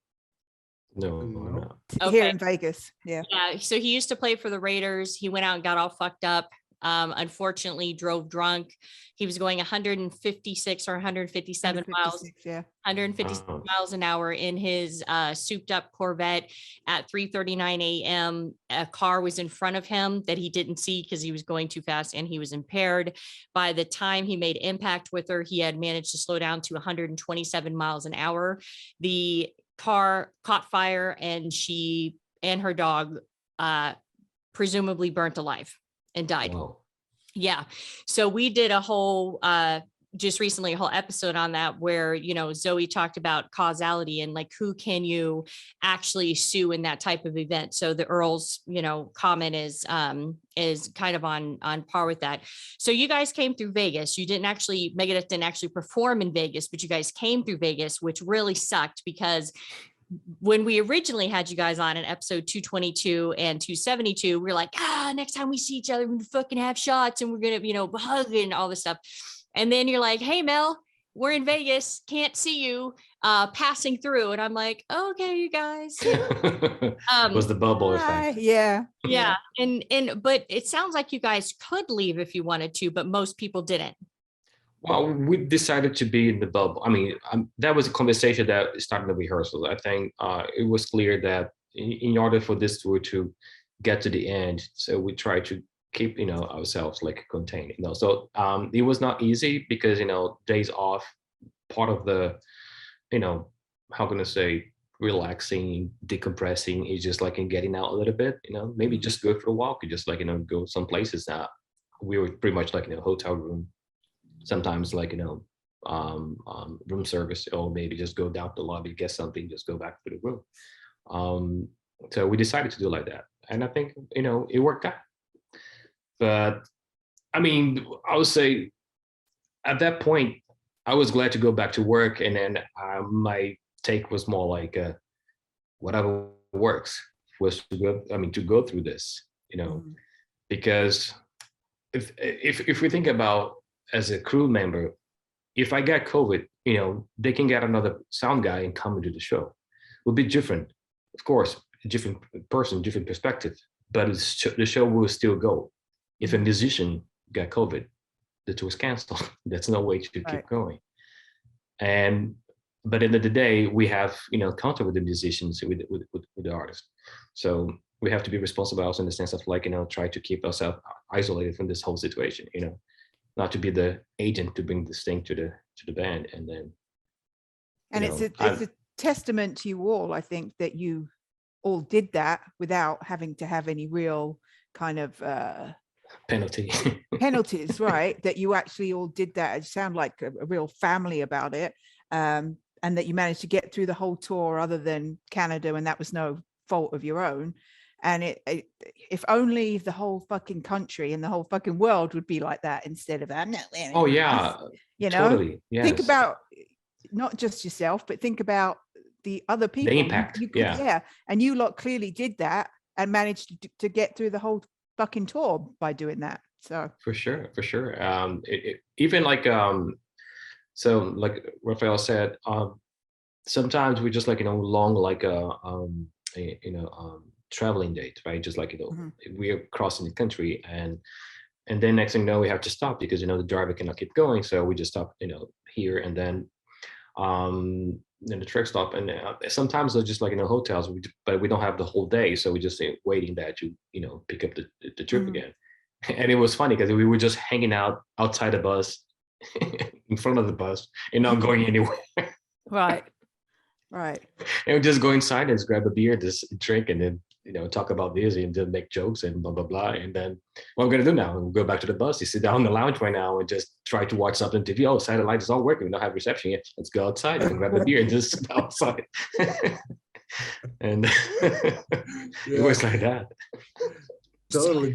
No, I'm not. Okay. Here in Vegas. Yeah. Yeah. So he used to play for the Raiders. He went out and got all fucked up. Unfortunately drove drunk. He was going 156 or 157 miles, 156 miles an hour in his souped up Corvette at 3:39 a.m. A car was in front of him that he didn't see because he was going too fast and he was impaired. By the time he made impact with her, he had managed to slow down to 127 miles an hour. The car caught fire, and she and her dog presumably burnt alive and died. Wow. Yeah. So we did a whole, just recently, a whole episode on that where, Zoe talked about causality and like, who can you actually sue in that type of event? So the Earl's, comment is kind of on par with that. So you guys came through Vegas. Megadeth didn't actually perform in Vegas, but you guys came through Vegas, which really sucked because when we originally had you guys on in episode 222 and 272, we were like, next time we see each other, we fucking have shots and we're going to, hug and all this stuff. And then you're like, hey, Mel, we're in Vegas, can't see you, passing through. And I'm like, okay, you guys. Was the bubble effect. Yeah. But it sounds like you guys could leave if you wanted to, but most people didn't. Well, we decided to be in the bubble. I mean, that was a conversation that started the rehearsals. I think it was clear that in order for this tour to get to the end, so we tried to keep, ourselves like contained. So it was not easy because days off, part of the, how can I say, relaxing, decompressing is just like in getting out a little bit. Maybe just go for a walk, just like go some places. We were pretty much like in a hotel room. Sometimes like, room service, or maybe just go down to the lobby, get something, just go back to the room. So we decided to do like that. And I think, it worked out. But I mean, I would say at that point, I was glad to go back to work. And then my take was more like whatever works was to go through this, because if we think about, as a crew member, if I get COVID, they can get another sound guy and come into the show. It will be different, of course, a different person, different perspective, but the show will still go. If a musician got COVID, the tour is canceled. There's no way to keep going. But end of the day, we have contact with the musicians, with the artists. So we have to be responsible also in the sense of like try to keep ourselves isolated from this whole situation. Not to be the agent to bring this thing to the band, and then. And it's a testament to you all, I think, that you all did that without having to have any real kind of penalties, right? That you actually all did that. It sounded like a real family about it, and that you managed to get through the whole tour, other than Canada, and that was no fault of your own. And if only the whole fucking country and the whole fucking world would be like that instead of I'm not wearing. Oh yeah, totally. Yes. Think about not just yourself, but think about the other people. The impact. And you lot clearly did that and managed to get through the whole fucking tour by doing that. So for sure. Even like so like Rafael said, sometimes we just like long like traveling date, right? Just like we're crossing the country, and then next thing you know, we have to stop because the driver cannot keep going, so we just stop here, and then the truck stop, and sometimes they're just like hotels, but we don't have the whole day, so we just waiting that you pick up the trip again. And it was funny because we were just hanging out outside the bus in front of the bus and not going anywhere. Right. And we just go inside and just grab a beer, just drink, and then talk about this and just make jokes and blah blah blah. And then what we're gonna do now? We'll go back to the bus. You sit down in the lounge right now and just try to watch something on TV. Oh, satellite is all working. We don't have reception yet. Let's go outside and grab a beer and just sit outside. And it was like that. Totally.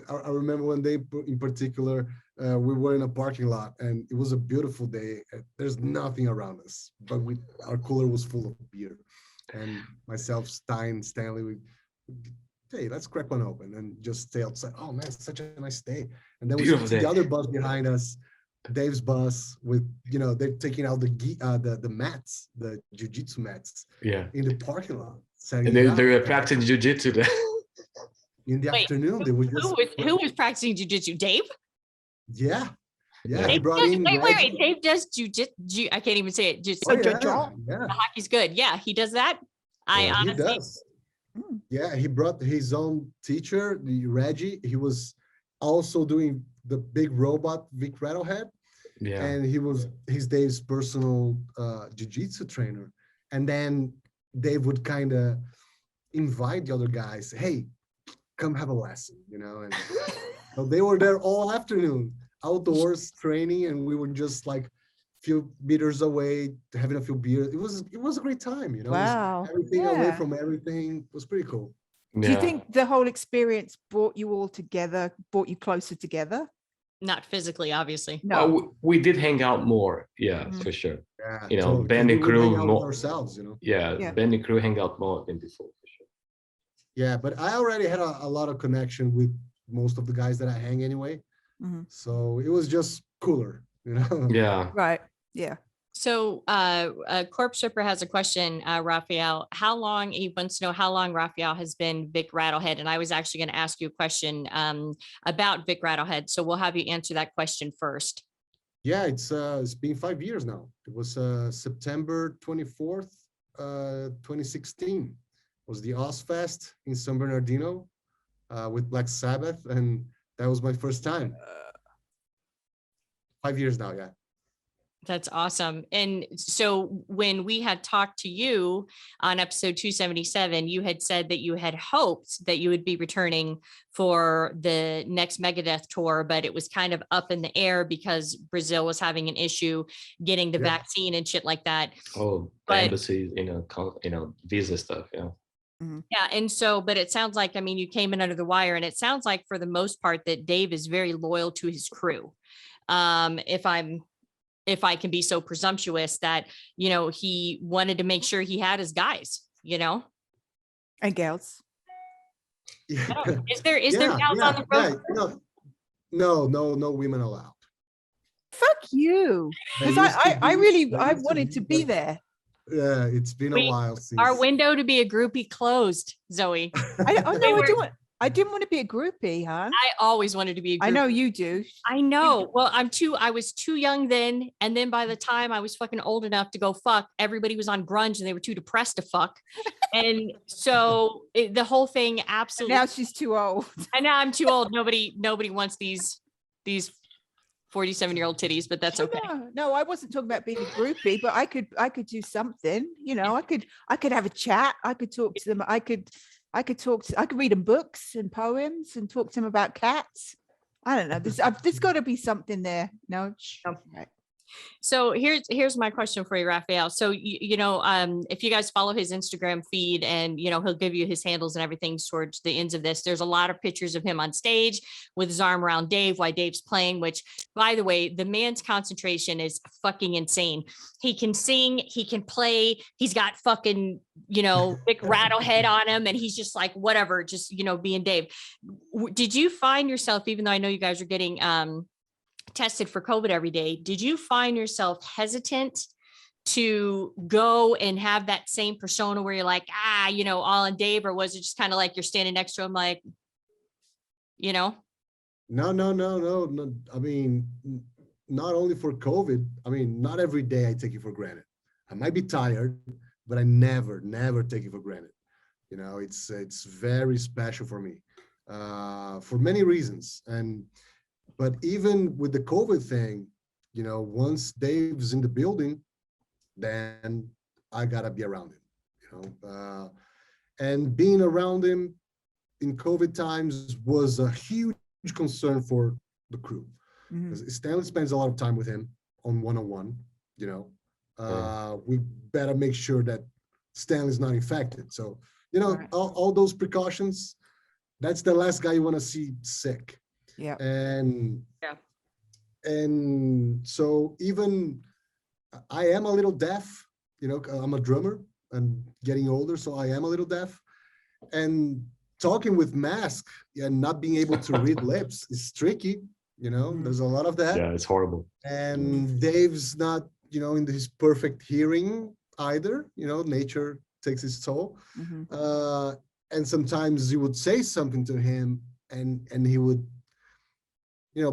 I remember one day in particular, we were in a parking lot and it was a beautiful day. There's nothing around us, but our cooler was full of beer. And myself, Stanley, hey, let's crack one open and just stay outside. Oh man, it's such a nice day. And then we see the other bus behind us, Dave's bus, with they're taking out the mats, the jiu-jitsu mats, in the parking lot. And they were practicing jiu-jitsu there. In the afternoon, they were just who was practicing jiu-jitsu? Dave? Yeah. Dave Dave does jiu-jitsu. I can't even say it. The hockey's good. Yeah, he does that. He does. Yeah, he brought his own teacher, the Reggie. He was also doing the big robot Vic Rattlehead. Yeah. And he's Dave's personal jiu-jitsu trainer. And then Dave would kind of invite the other guys, hey, come have a lesson, and so they were there all afternoon, outdoors training, and we were just like a few meters away, having a few beers. It was a great time, Wow. Everything away from everything was pretty cool. Do you think the whole experience brought you all together, brought you closer together? Not physically, obviously. No. Well, we did hang out more. Yeah, for sure. Yeah, You know, totally. 'Cause band we and would hang crew out with more. ourselves, you know. Yeah. Band and crew hang out more than before, for sure. Yeah, but I already had a lot of connection with most of the guys that I hang anyway. Mhm. So it was just cooler, you know. Yeah. Right. Yeah. So Corpse Ripper has a question, Rafael. He wants to know how long Rafael has been Vic Rattlehead. And I was actually going to ask you a question about Vic Rattlehead. So we'll have you answer that question first. Yeah, it's been 5 years now. It was September 24th, 2016. Was the Ozfest in San Bernardino with Black Sabbath, and that was my first time. 5 years now, yeah. That's awesome. And so when we had talked to you on episode 277, you had said that you had hoped that you would be returning for the next Megadeth tour, but it was kind of up in the air because Brazil was having an issue getting the vaccine and shit like that. Oh, the embassy, visa stuff. Yeah. Yeah. And so, but it sounds like, I mean, you came in under the wire, and it sounds like for the most part that Dave is very loyal to his crew. If I can be so presumptuous that, he wanted to make sure he had his guys, And gals. Yeah. Is there gals on the road? Yeah. No women allowed. Fuck you. Because I wanted to be there. Yeah, it's been a while since Our window to be a groupie closed, Zoe. I didn't want to be a groupie, huh? I always wanted to be a groupie. I know you do. I know. Well, I was too young then. And then by the time I was fucking old enough to go fuck, everybody was on grunge and they were too depressed to fuck. And so the whole thing absolutely. Now she's too old. And now I'm too old. Nobody wants these 47-year-old titties, but that's okay. No, I wasn't talking about being a groupie, but I could do something, I could have a chat. I could talk to them. I could read them books and poems and talk to them about cats. I don't know. There's got to be something there. No. Right. So here's my question for you, Rafael. So, if you guys follow his Instagram feed and, he'll give you his handles and everything towards the ends of this, there's a lot of pictures of him on stage with his arm around Dave while Dave's playing, which, by the way, the man's concentration is fucking insane. He can sing, he can play, he's got fucking, big Rattlehead on him, and he's just like, whatever, just, being Dave. Did you find yourself, even though I know you guys are getting, tested for COVID every day, did you find yourself hesitant to go and have that same persona where you're like, all in Dave, or was it just kind of like you're standing next to him like, No. I mean, not only for COVID, I mean, not every day I take it for granted. I might be tired, but I never take it for granted. It's very special for me for many reasons. But even with the COVID thing, once Dave's in the building, then I gotta be around him, and being around him in COVID times was a huge concern for the crew. Mm-hmm. Stanley spends a lot of time with him on one-on-one, we better make sure that Stanley's not infected. So, all those precautions, that's the last guy you want to see sick. Yeah. And so even I am a little deaf, I'm a drummer and getting older, so I am a little deaf. And talking with mask and not being able to read lips is tricky, there's a lot of that. Yeah, it's horrible. And Dave's not, in his perfect hearing either, nature takes its toll. Mm-hmm. And sometimes you would say something to him and he would,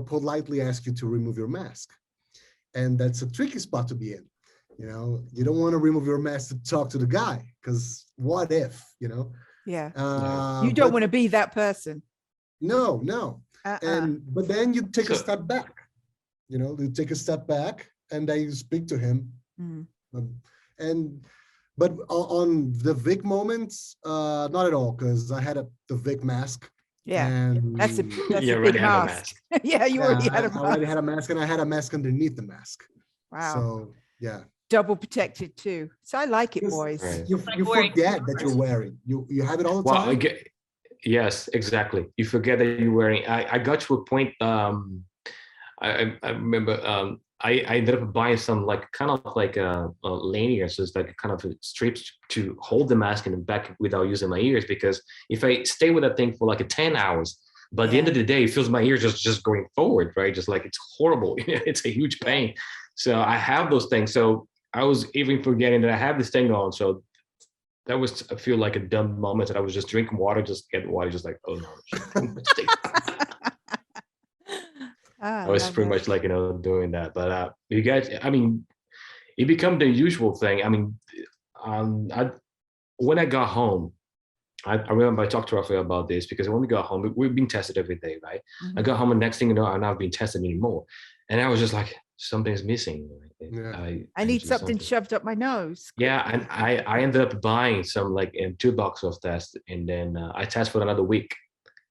politely ask you to remove your mask. And that's a tricky spot to be in. You don't want to remove your mask to talk to the guy, because what if, Yeah. You don't want to be that person. No. But then you take a step back, you take a step back and then you speak to him. Mm. But on the Vic moments, not at all, because I had the Vic mask. Yeah, and that's a big mask. Yeah, you already had a mask. I already had a mask, and I had a mask underneath the mask. Wow. So yeah. Double protected too. So I like it, boys. Right. You forget that you're wearing. You have it all the time. Yes, exactly. You forget that you're wearing. I got to a point. I remember I ended up buying some like kind of like lanyards, so it's like kind of strips to hold the mask in the back without using my ears, because if I stay with that thing for like 10 hours, by the end of the day, it feels my ears just going forward, right? Just like it's horrible. It's a huge pain. So I have those things. So I was even forgetting that I have this thing on. So that was, I feel like a dumb moment that I was just drinking water, just getting water, just like, oh no. I was pretty much like, doing that. But you guys, I mean, it became the usual thing. I mean, when I got home, I remember I talked to Rafael about this, because when we got home, we've been tested every day, right? I got home, and next thing you know, I'm not being tested anymore. And I was just like, something's missing. I need something shoved up my nose. Yeah, and I ended up buying some like 2 boxes of tests, and then I tested for another week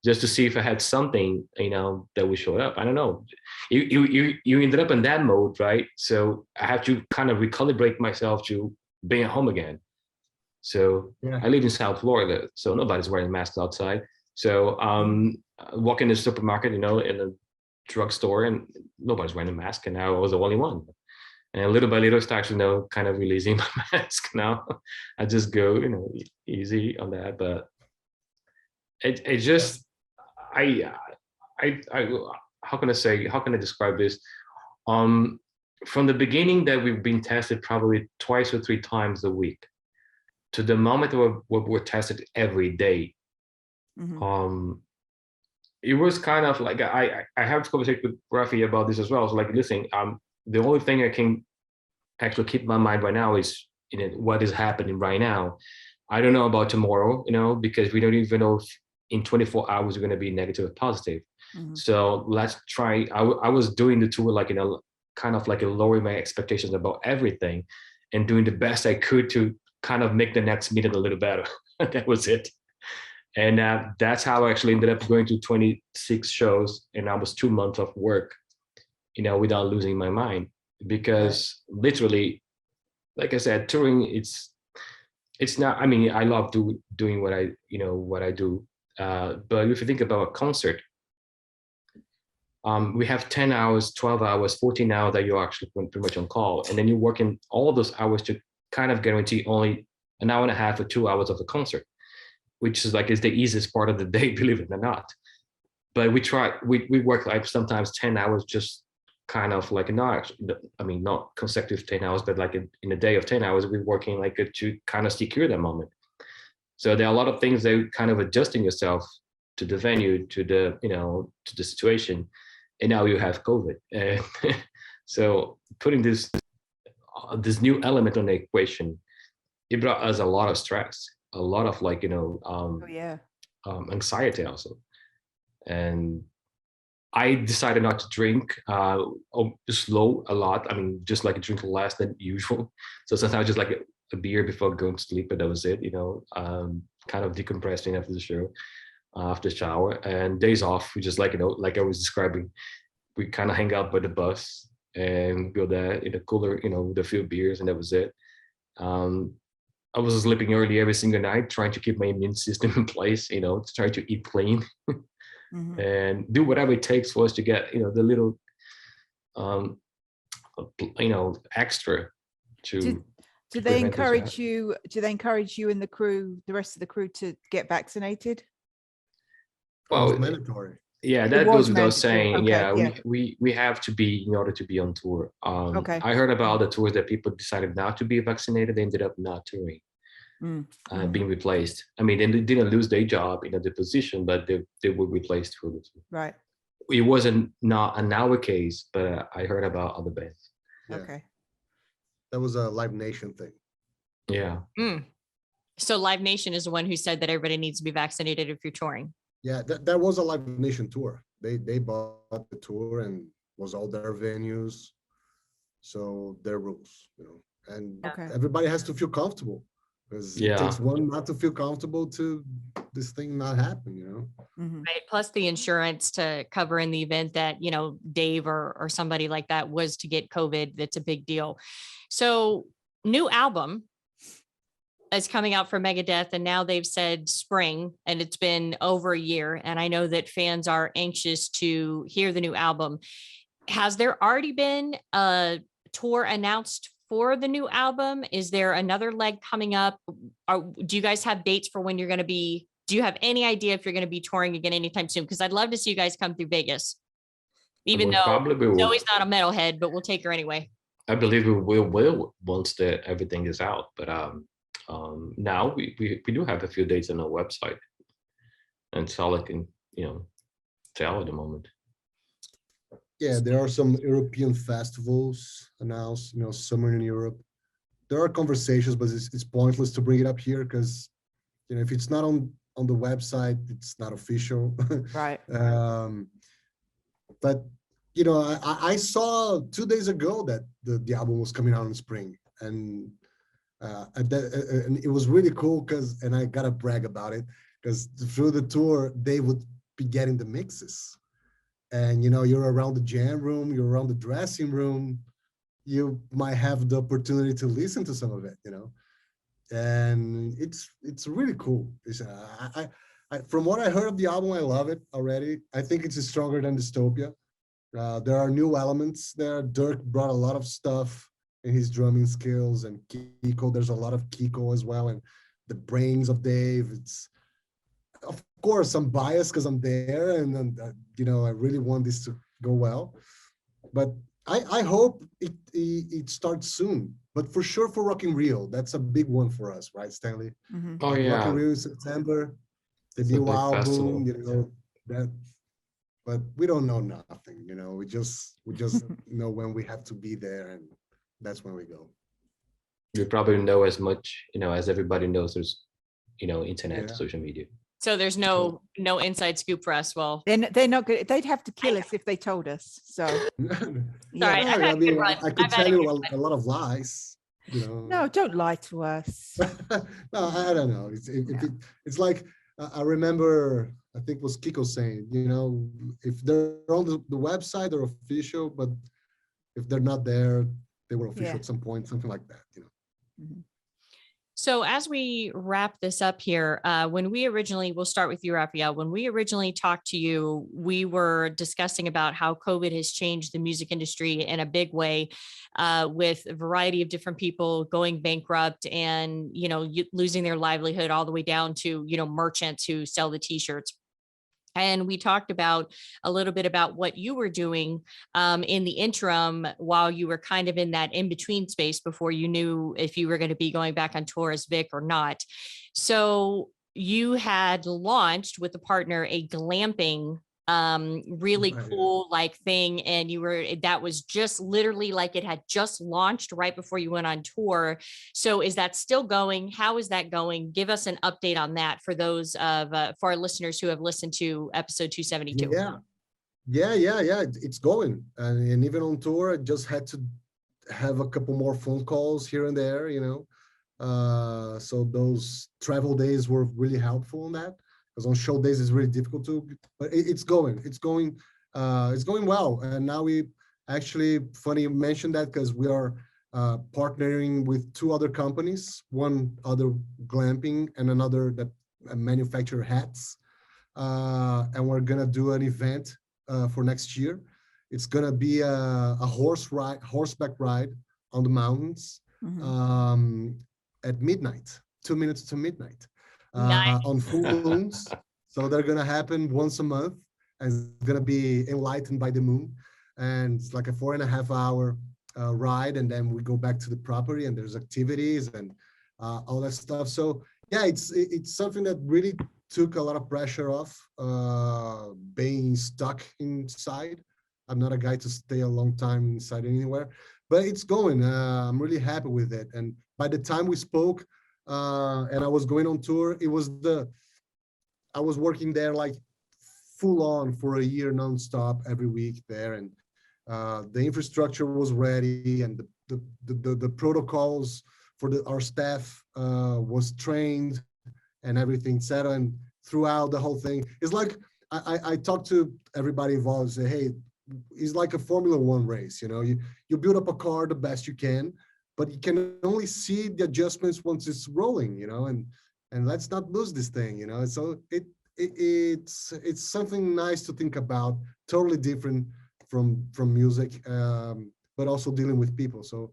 just to see if I had something, that would show up. I don't know. You ended up in that mode, right? So I have to kind of recalibrate myself to being at home again. So I live in South Florida, so nobody's wearing masks outside. So walk in the supermarket, in a drugstore, and nobody's wearing a mask, and I was the only one. And little by little, start kind of releasing my mask now. I just go, easy on that, but it just I how can I describe this? From the beginning that we've been tested probably twice or 3 times a week, to the moment we're tested every day. It was kind of like I have this conversation with Rafi about this as well. So like, listen, the only thing I can actually keep my mind right now is what is happening right now. I don't know about tomorrow, because we don't even know if in 24 hours we're going to be negative or positive. So let's try. I was doing the tour like kind of like lowering my expectations about everything, and doing the best I could to kind of make the next meeting a little better. That was it. And that's how I actually ended up going to 26 shows in almost 2 months of work, without losing my mind. Because literally, like I said, touring, it's not, I mean, I love doing what I do. But if you think about a concert, we have 10 hours, 12 hours, 14 hours that you're actually pretty much on call. And then you're working all those hours to kind of guarantee only an hour and a half or 2 hours of a concert, which is the easiest part of the day, believe it or not. But we work like sometimes 10 hours, just kind of like not consecutive 10 hours, but like in a day of 10 hours, we're working like to kind of secure that moment. So there are a lot of things that kind of adjusting yourself to the venue, to the situation. And now you have COVID. So putting this new element on the equation, it brought us a lot of stress, a lot of anxiety also. And I decided not to drink slow a lot. I mean, just like drink less than usual. So sometimes just like a beer before going to sleep, but that was it, kind of decompressing after the show, after shower. And days off, we just like I was describing, we kind of hang out by the bus and go there in a cooler, with a few beers, and that was it. I was sleeping early every single night, trying to keep my immune system in place, to try to eat clean. And do whatever it takes for us to get, the little, extra to. Do they encourage you? Do they encourage you and the crew, the rest of the crew, to get vaccinated? Well, it's mandatory. Yeah, that goes without saying. Okay, we have to be in order to be on tour. Okay. I heard about the tours that people decided not to be vaccinated. They ended up not touring. Being replaced. I mean, they didn't lose their job in the position, but they were replaced for the tour. Right. It wasn't not in our case, but I heard about other bands. Yeah. Okay. That was a Live Nation thing. Yeah. So Live Nation is the one who said that everybody needs to be vaccinated if you're touring. Yeah, that was a Live Nation tour. They bought the tour and was all their venues, so their rules, and everybody has to feel comfortable. Because it takes one not to feel comfortable to this thing not happen, Right. Plus the insurance to cover in the event that, Dave or somebody like that was to get COVID. That's a big deal. So new album is coming out for Megadeth, and now they've said spring, and it's been over a year. And I know that fans are anxious to hear the new album. has there already been a tour announced for the new album? Is there another leg coming up? Do you guys have dates for when you're going to be? Do you have any idea if you're going to be touring again anytime soon? Because I'd love to see you guys come through Vegas, even though Probably will. Zoe's not a metalhead, but we'll take her anyway. I believe we will once that everything is out. But now we do have a few dates on our website, and it's all I can tell at the moment. Yeah, there are some European festivals announced, somewhere in Europe. There are conversations, but it's pointless to bring it up here because, if it's not on the website, it's not official. Right. But, I saw 2 days ago that the album was coming out in spring, and and it was really cool and I gotta brag about it because through the tour, they would be getting the mixes. And you're around the jam room, you're around the dressing room, you might have the opportunity to listen to some of it, and it's really cool. From what I heard of the album, I love it already. I think it's stronger than Dystopia. There are new elements there. Dirk brought a lot of stuff in his drumming skills, and Kiko, there's a lot of Kiko as well, and the brains of Dave. It's, of course, I'm biased because I'm there, and I really want this to go well. But I hope it starts soon. But for sure, for Rock in Rio, that's a big one for us, right, Stanley? Mm-hmm. Oh yeah, Rock in Rio in September, the It's a new big album, festival. that. But we don't know nothing, We just know when we have to be there, and that's when we go. You probably know as much as everybody knows. There's internet, Yeah. social media. So there's no inside scoop for us. Well, They're not good. They'd have to kill us if they told us. So sorry, yeah. I've had a good run. I could I've had tell a you good a lot of lies, No, don't lie to us. No, I don't know. It's like I remember. I think it was Kiko saying, if they're on the website, they're official, but if they're not there, they were official Yeah. at some point, something like that. Mhm. So as we wrap this up here, we'll start with you, Rafael. When we originally talked to you, we were discussing about how COVID has changed the music industry in a big way, with a variety of different people going bankrupt and, losing their livelihood all the way down to, merchants who sell the t-shirts. And we talked about a little bit about what you were doing in the interim while you were kind of in that in-between space before you knew if you were going to be going back on tour as Vic or not. So you had launched with a partner a glamping really cool thing, and that was just literally like it had just launched right before you went on tour. So is that still going? How is that going? Give us an update on that for those for our listeners who have listened to episode 272. Yeah. It's going, and even on tour, I just had to have a couple more phone calls here and there, so those travel days were really helpful in that. Because on show days it's really difficult but it's going well. And now we actually, funny you mentioned that, because we are partnering with 2 other companies, one other glamping and another that manufacture hats. And we're gonna do an event for next year. It's gonna be a horseback ride on the mountains, at midnight, 2 minutes to midnight. Nice. On full moons. So they're going to happen once a month, and it's going to be enlightened by the moon. And it's like a 4.5 hour ride. And then we go back to the property, and there's activities and all that stuff. So yeah, it's something that really took a lot of pressure off being stuck inside. I'm not a guy to stay a long time inside anywhere, but it's going. I'm really happy with it. And by the time we spoke, and I was going on tour, I was working there like full on for a year nonstop every week there, and the infrastructure was ready, and the protocols for our staff was trained, and everything set. And throughout the whole thing, it's like I talked to everybody involved and say, hey, it's like a Formula One race. You build up a car the best you can, but you can only see the adjustments once it's rolling, and let's not lose this thing, So it's something nice to think about, totally different from music, but also dealing with people. So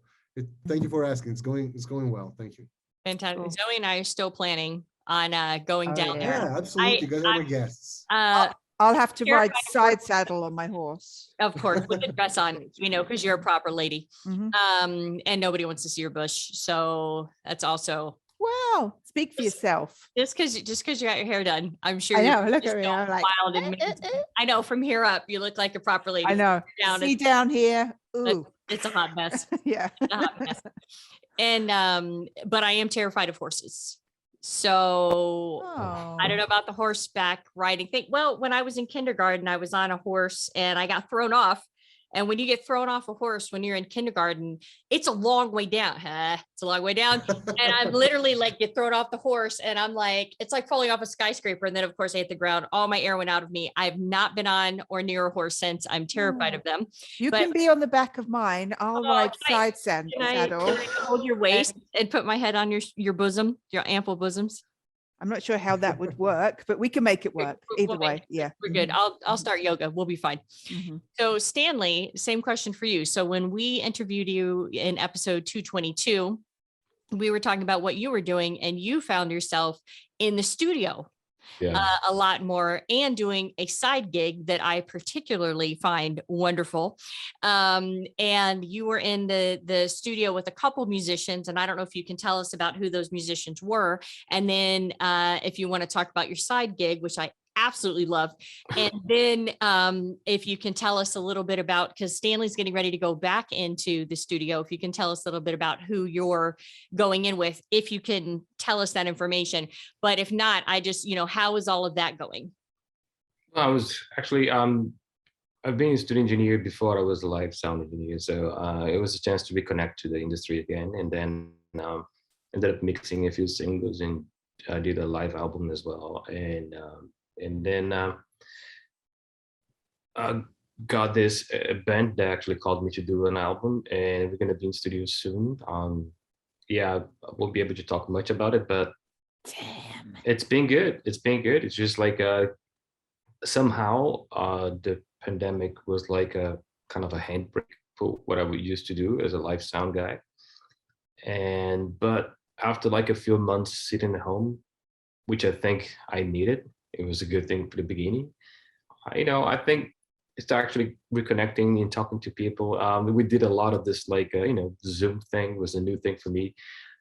thank you for asking. It's going well. Thank you. Fantastic. Cool. Zoe and I are still planning on going Oh, down there. Yeah, absolutely. You guys are my guests. I'll have to Terrified ride side saddle on my horse. Of course, with the dress on, because you're a proper lady. Mhm. And nobody wants to see your bush. So that's also Wow, speak for yourself. just because you got your hair done. I'm sure I you're know. Look just at me. so I'm like, wild and I know from here up, you look like a proper lady. I know. Down, See down here. Ooh, it's a hot mess. yeah. It's a hot mess. And but I am terrified of horses. So I don't know about the horseback riding thing. Well, when I was in kindergarten, I was on a horse and I got thrown off. And when you get thrown off a horse when you're in kindergarten, it's a long way down. It's a long way down. And I'm literally like get thrown off the horse and I'm like, it's like falling off a skyscraper. And then of course I hit the ground. All my air went out of me. I've not been on or near a horse since. I'm terrified of them. You But- can be on the back of mine. I'll ride side saddle. Can I hold your waist and put my head on your bosom, your ample bosoms? I'm not sure how that would work, but we can make it work either We'll way. make Yeah. We're good. I'll start yoga. We'll be fine. Mhm. So Stanley, same question for you. So when we interviewed you in episode 222, we were talking about what you were doing and you found yourself in the studio a lot more and doing a side gig that I particularly find wonderful. And you were in the studio with a couple musicians, and I don't know if you can tell us about who those musicians were. And then if you want to talk about your side gig, which I absolutely love. And then if you can tell us a little bit about, because Stanley's getting ready to go back into the studio, if you can tell us a little bit about who you're going in with, if you can tell us that information. But if not, I just, how is all of that going? Well, I was actually, I've been a studio engineer before I was a live sound engineer. So it was a chance to reconnect to the industry again. And then ended up mixing a few singles and I did a live album as well. And then got this band that actually called me to do an album, and we're gonna be in studio soon. Yeah, I won't be able to talk much about it, but Damn. it's been good. It's been good. It's just like somehow the pandemic was like a kind of a handbrake for what I would used to do as a live sound guy. But after like a few months sitting at home, which I think I needed, it was a good thing for the beginning. I think it's actually reconnecting and talking to people. We did a lot of this, like, Zoom thing was a new thing for me,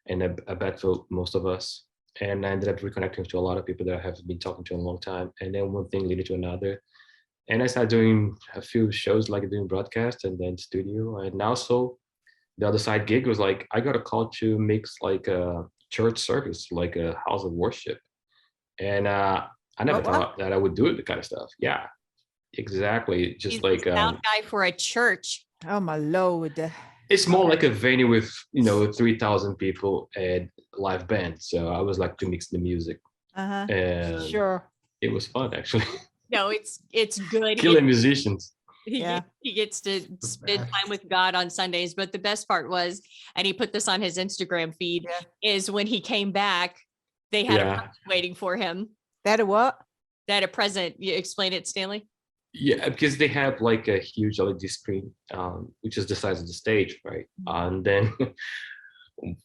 and I bet for most of us. And I ended up reconnecting to a lot of people that I have been talking to in a long time. And then one thing led to another. And I started doing a few shows, like doing broadcast and then studio. And also the other side gig was like, I got a call to mix like a church service, like a house of worship. And I never thought that I would do the kind of stuff. Yeah, exactly. Just He's like the sound guy for a church. Oh my Lord. it's more like a venue with 3,000 people and live band. So I was like to mix the music, Uh-huh. and Sure. it was fun actually. No, it's good. Killing musicians. He gets to spend time with God on Sundays. But the best part was, and he put this on his Instagram feed, is when he came back, they had a present waiting for him. That a what? They had a present. You explain it, Stanley? Yeah, because they have like a huge LED screen, which is the size of the stage, right? And then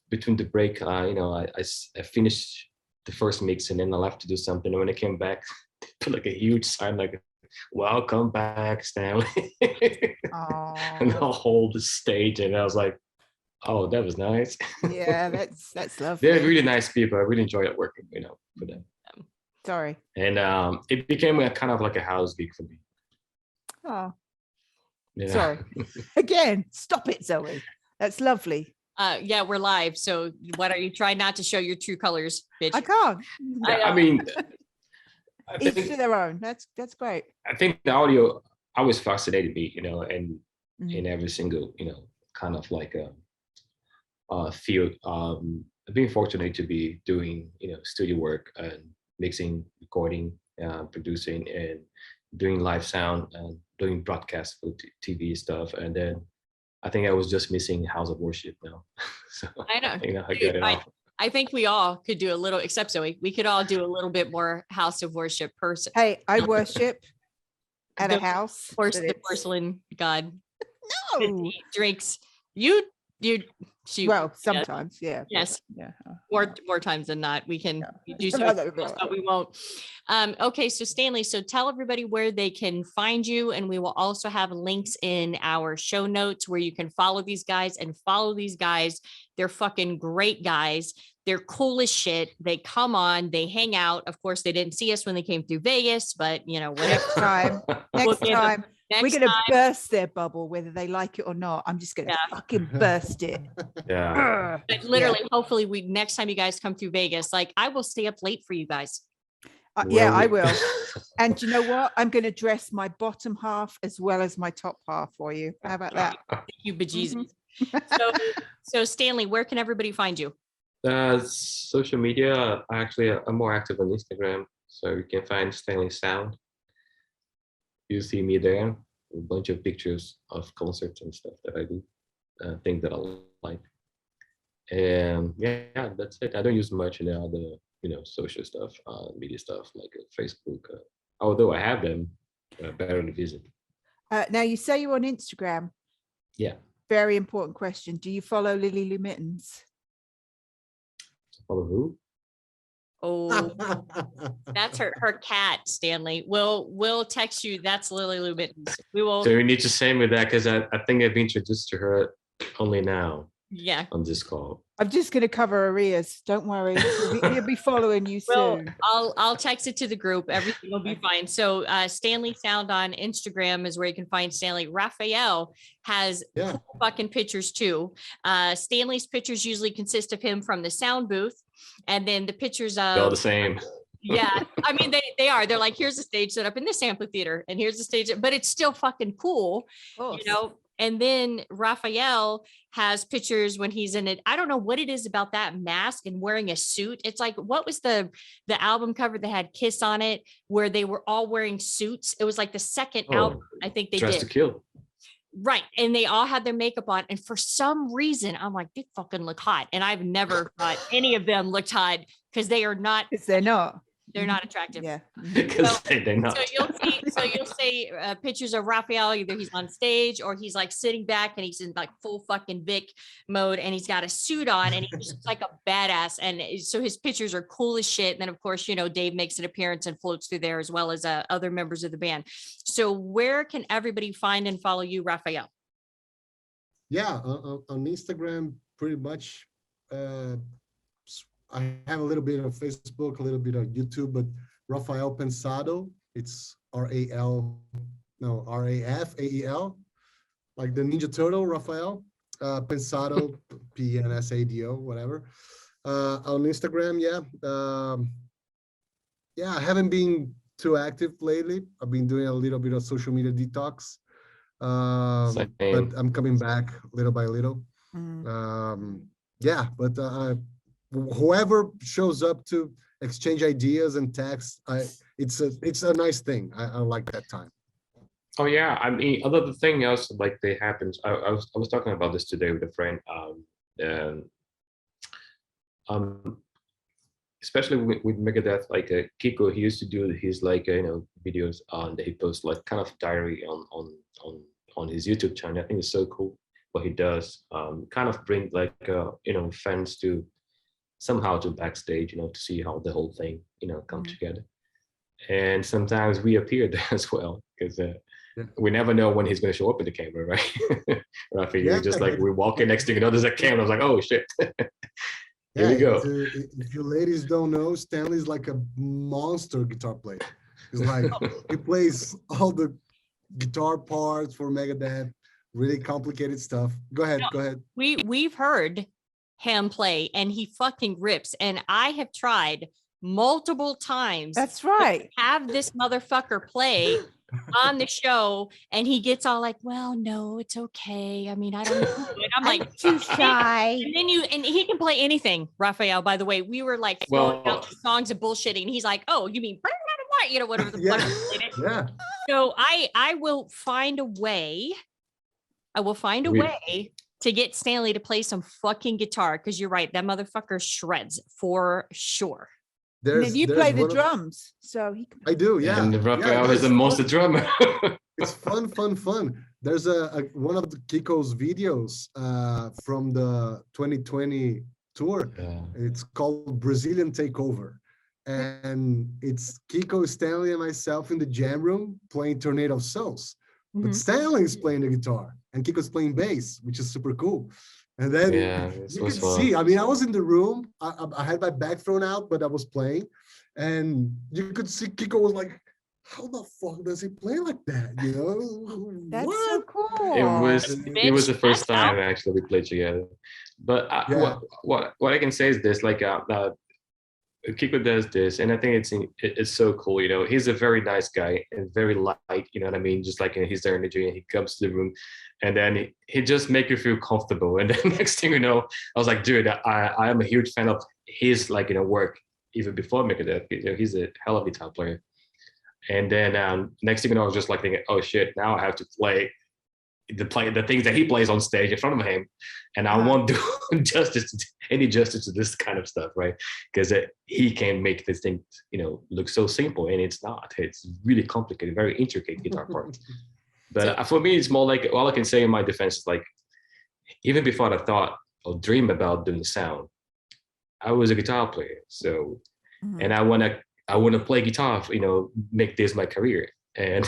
between the break, I finished the first mix and then I left to do something. And when I came back, they put like a huge sign like, "Welcome back, Stanley." And I'll hold the stage. And I was like, oh, that was nice. Yeah, that's lovely. They're really nice people. I really enjoyed working, for them. Sorry. And it became a kind of like a house gig for me. Oh, Yeah. sorry. Again, stop it, Zoe. That's lovely. Yeah, we're live. So why don't you try not to show your true colors, bitch? I can't. I mean, Each to their own. That's great. I think the audio always fascinated me, and in every single, kind of like a field. I've been fortunate to be doing, studio work and mixing, recording, producing, and doing live sound and doing broadcast for TV stuff. And then I think I was just missing House of Worship now. So I know. I got it off. I think we all could do a little, except Zoe, we could all do a little bit more House of Worship person. Hey, I worship. at a house. The porcelain god. No. He drinks. You shoot. Well, sometimes, yeah. Yes. Yeah. More times than not. We can do No, so, but we won't. Okay, so Stanley, so tell everybody where they can find you, and we will also have links in our show notes where you can follow these guys and follow these guys. They're fucking great guys. They're cool as shit. They come on, they hang out. Of course, they didn't see us when they came through Vegas, but you know, whatever. Next time. Next time. Next We're going to time. burst their bubble, whether they like it or not. I'm just going to fucking burst it. Yeah. But literally, hopefully, next time you guys come through Vegas, like I will stay up late for you guys. Yeah, I will. And you know what? I'm going to dress my bottom half as well as my top half for you. How about that? Thank you, bejesus. So Stanley, where can everybody find you? Social media. I'm more active on Instagram, so you can find Stanley Sound. You see me there, a bunch of pictures of concerts and stuff that I do, things that I like. And yeah, that's it. I don't use much in the other, social stuff, media stuff like Facebook. Although I have them, better to visit. Now, you say you're on Instagram. Yeah. Very important question. Do you follow Lily Lou Mittens? Follow who? Oh, that's her cat, Stanley. We'll text you. That's Lily Lou Mittens. We will. So we need to send me that because I think I've been introduced to her only now. Yeah. On this call. I'm just going to cover her ears. Don't worry. He'll be following you soon. I'll text it to the group. Everything will be fine. So Stanley Sound on Instagram is where you can find Stanley. Rafael has cool fucking pictures too. Stanley's pictures usually consist of him from the sound booth. And then the pictures of they're all the same. Yeah. I mean, they are. They're like, here's a stage set up in this amphitheater and here's the stage, but it's still fucking cool, And then Rafael has pictures when he's in it. I don't know what it is about that mask and wearing a suit. It's like, what was the album cover that had Kiss on it where they were all wearing suits? It was like the second album I think they Dressed did. to Kill. Right. And they all had their makeup on. And for some reason, I'm like, they fucking look hot. And I've never thought any of them looked hot because they are not. Because they're not. They're not attractive. Yeah. Because they're not. So you'll see pictures of Rafael, either he's on stage or he's like sitting back and he's in like full fucking Vic mode and he's got a suit on and he's just like a badass. And so his pictures are cool as shit. And then of course, Dave makes an appearance and floats through there as well as other members of the band. So where can everybody find and follow you, Rafael? Yeah, on Instagram, pretty much. I have a little bit of Facebook, a little bit of YouTube, but Rafael Pensado, it's Rafael, like the Ninja Turtle, Rafael Pensado, Pensado, whatever. On Instagram, I haven't been too active lately. I've been doing a little bit of social media detox, but I'm coming back little by little. Whoever shows up to exchange ideas and text, it's a nice thing. I like that time. Oh yeah, I mean, other thing else like that happens. I was talking about this today with a friend. Especially with Megadeth, like Kiko, he used to do his videos on that he posts like kind of diary on his YouTube channel. I think it's so cool what he does. Kind of bring like fans to somehow to backstage, to see how the whole thing, come together. And sometimes we appear there as well, because we never know when he's going to show up in the camera, right? Rafi, you're just like, we walk in next thing, there's a camera. I was like, oh shit. Here we go. If you ladies don't know, Stanley's like a monster guitar player. He's like, he plays all the guitar parts for Megadeth, really complicated stuff. Go ahead. We've heard him play and he fucking rips, and I have tried multiple times. That's right. Have this motherfucker play on the show, and he gets all like, well, no, it's okay, I mean, I don't know. And I'm like, too shy. And he can play anything. Rafael, by the way, we were like throwing out songs of bullshitting and he's like, oh, you mean whatever the fuck. So I will find a way to get Stanley to play some fucking guitar, because you're right, that motherfucker shreds for sure. And then you play the one drums, so he can. I do, yeah. And Rafael is that's the monster fun. drummer. It's fun. There's one of the Kiko's videos from the 2020 tour. Yeah. It's called Brazilian Takeover. And it's Kiko, Stanley, and myself in the jam room playing Tornado of Souls. But Stanley is playing the guitar and Kiko's playing bass, which is super cool. And then you could see, I mean, I was in the room, I had my back thrown out, but I was playing. And you could see Kiko was like, how the fuck does he play like that? You know? That's what? so cool. It was the first time actually we played together. But what I can say is this, like Kiko does this, and I think it's so cool. You know, he's a very nice guy and very light. You know what I mean? Just like his energy, and he comes to the room, and then he just make you feel comfortable. And then next thing you know, I was like, dude, I am a huge fan of his work even before Megadeth. You know, he's a hell of a guitar player. And then next thing you know, I was just like thinking, oh shit, now I have to play the things that he plays on stage in front of him, and I won't do any justice to this kind of stuff, right? Because he can make this thing, look so simple, and it's not. It's really complicated, very intricate guitar parts. But for me, it's more like, all I can say in my defense is, like, even before I thought or dreamed about doing the sound, I was a guitar player, so and I want to play guitar, make this my career. And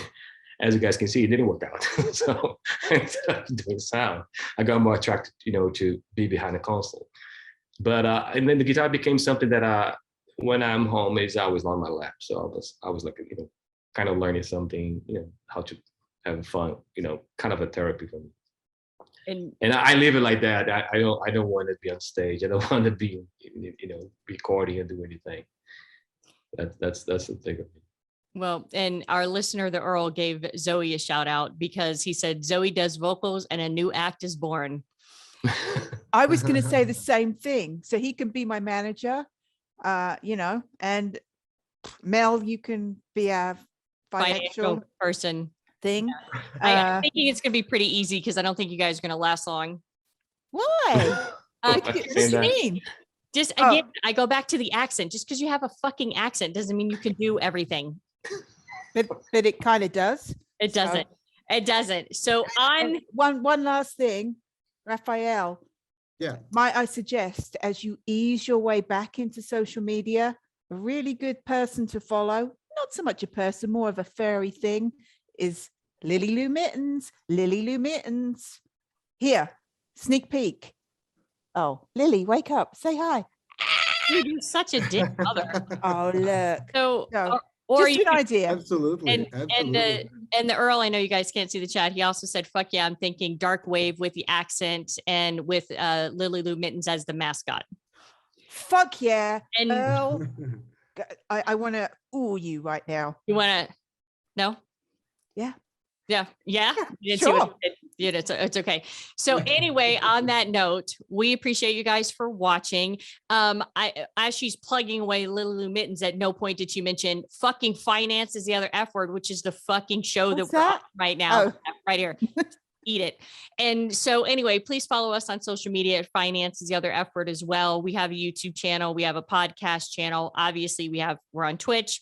as you guys can see, it didn't work out. So instead of doing sound, I got more attracted, to be behind a console. But and then the guitar became something that when I'm home is always on my lap. So I was like, kind of learning something, how to have fun, kind of a therapy for me. And I live it like that. I don't want to be on stage. I don't want to be, recording and do anything. That's the thing of me. Well, and our listener, the Earl, gave Zoe a shout out because he said Zoe does vocals and a new act is born. I was going to say the same thing. So he can be my manager, and Mel, you can be our financial person thing. I'm thinking it's going to be pretty easy because I don't think you guys are going to last long. Why? What do you mean? Just again, I go back to the accent. Just because you have a fucking accent doesn't mean you can do everything. But it kind of does. It doesn't. It doesn't. So on one last thing, Rafael. Yeah. I suggest, as you ease your way back into social media, a really good person to follow, not so much a person, more of a furry thing, is Lily Lou Mittens. Lily Lou Mittens. Here, sneak peek. Oh, Lily, wake up. Say hi. You're such a dick mother. Oh, look. So, or just an idea. Absolutely. And the Earl, I know you guys can't see the chat. He also said, fuck yeah, I'm thinking dark wave with the accent and with Lily Lou Mittens as the mascot. Fuck yeah. And Earl, I want to ooh you right now. You want to? No? Yeah. Yeah. You didn't sure. see what you did. Yeah, it's okay. So anyway, on that note, we appreciate you guys for watching. As she's plugging away Lily Lou Mittens, at no point did she mention fucking finance is the other F word, which is the fucking show that we're on right now. Right here. Eat it. And so anyway, please follow us on social media. Finance is the other F word as well. We have a YouTube channel. We have a podcast channel. Obviously, we're on Twitch.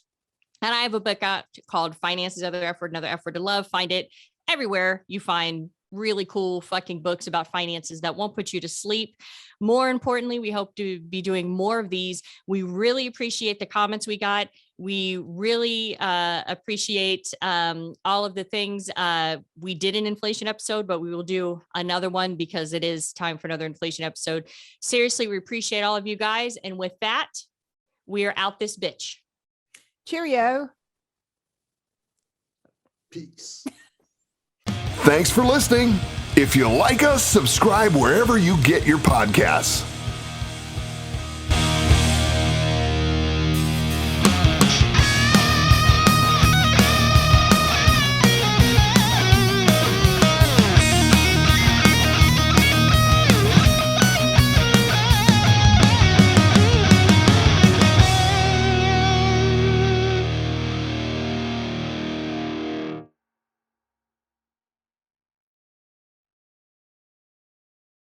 And I have a book out called Finance is the Other F Word, Another F Word to Love. Find it everywhere you find really cool fucking books about finances that won't put you to sleep. More importantly, we hope to be doing more of these. We really appreciate the comments we got. We really appreciate all of the things. We did an inflation episode, but we will do another one because it is time for another inflation episode. Seriously, we appreciate all of you guys. And with that, we are out this bitch. Cheerio. Peace. Thanks for listening. If you like us, subscribe wherever you get your podcasts.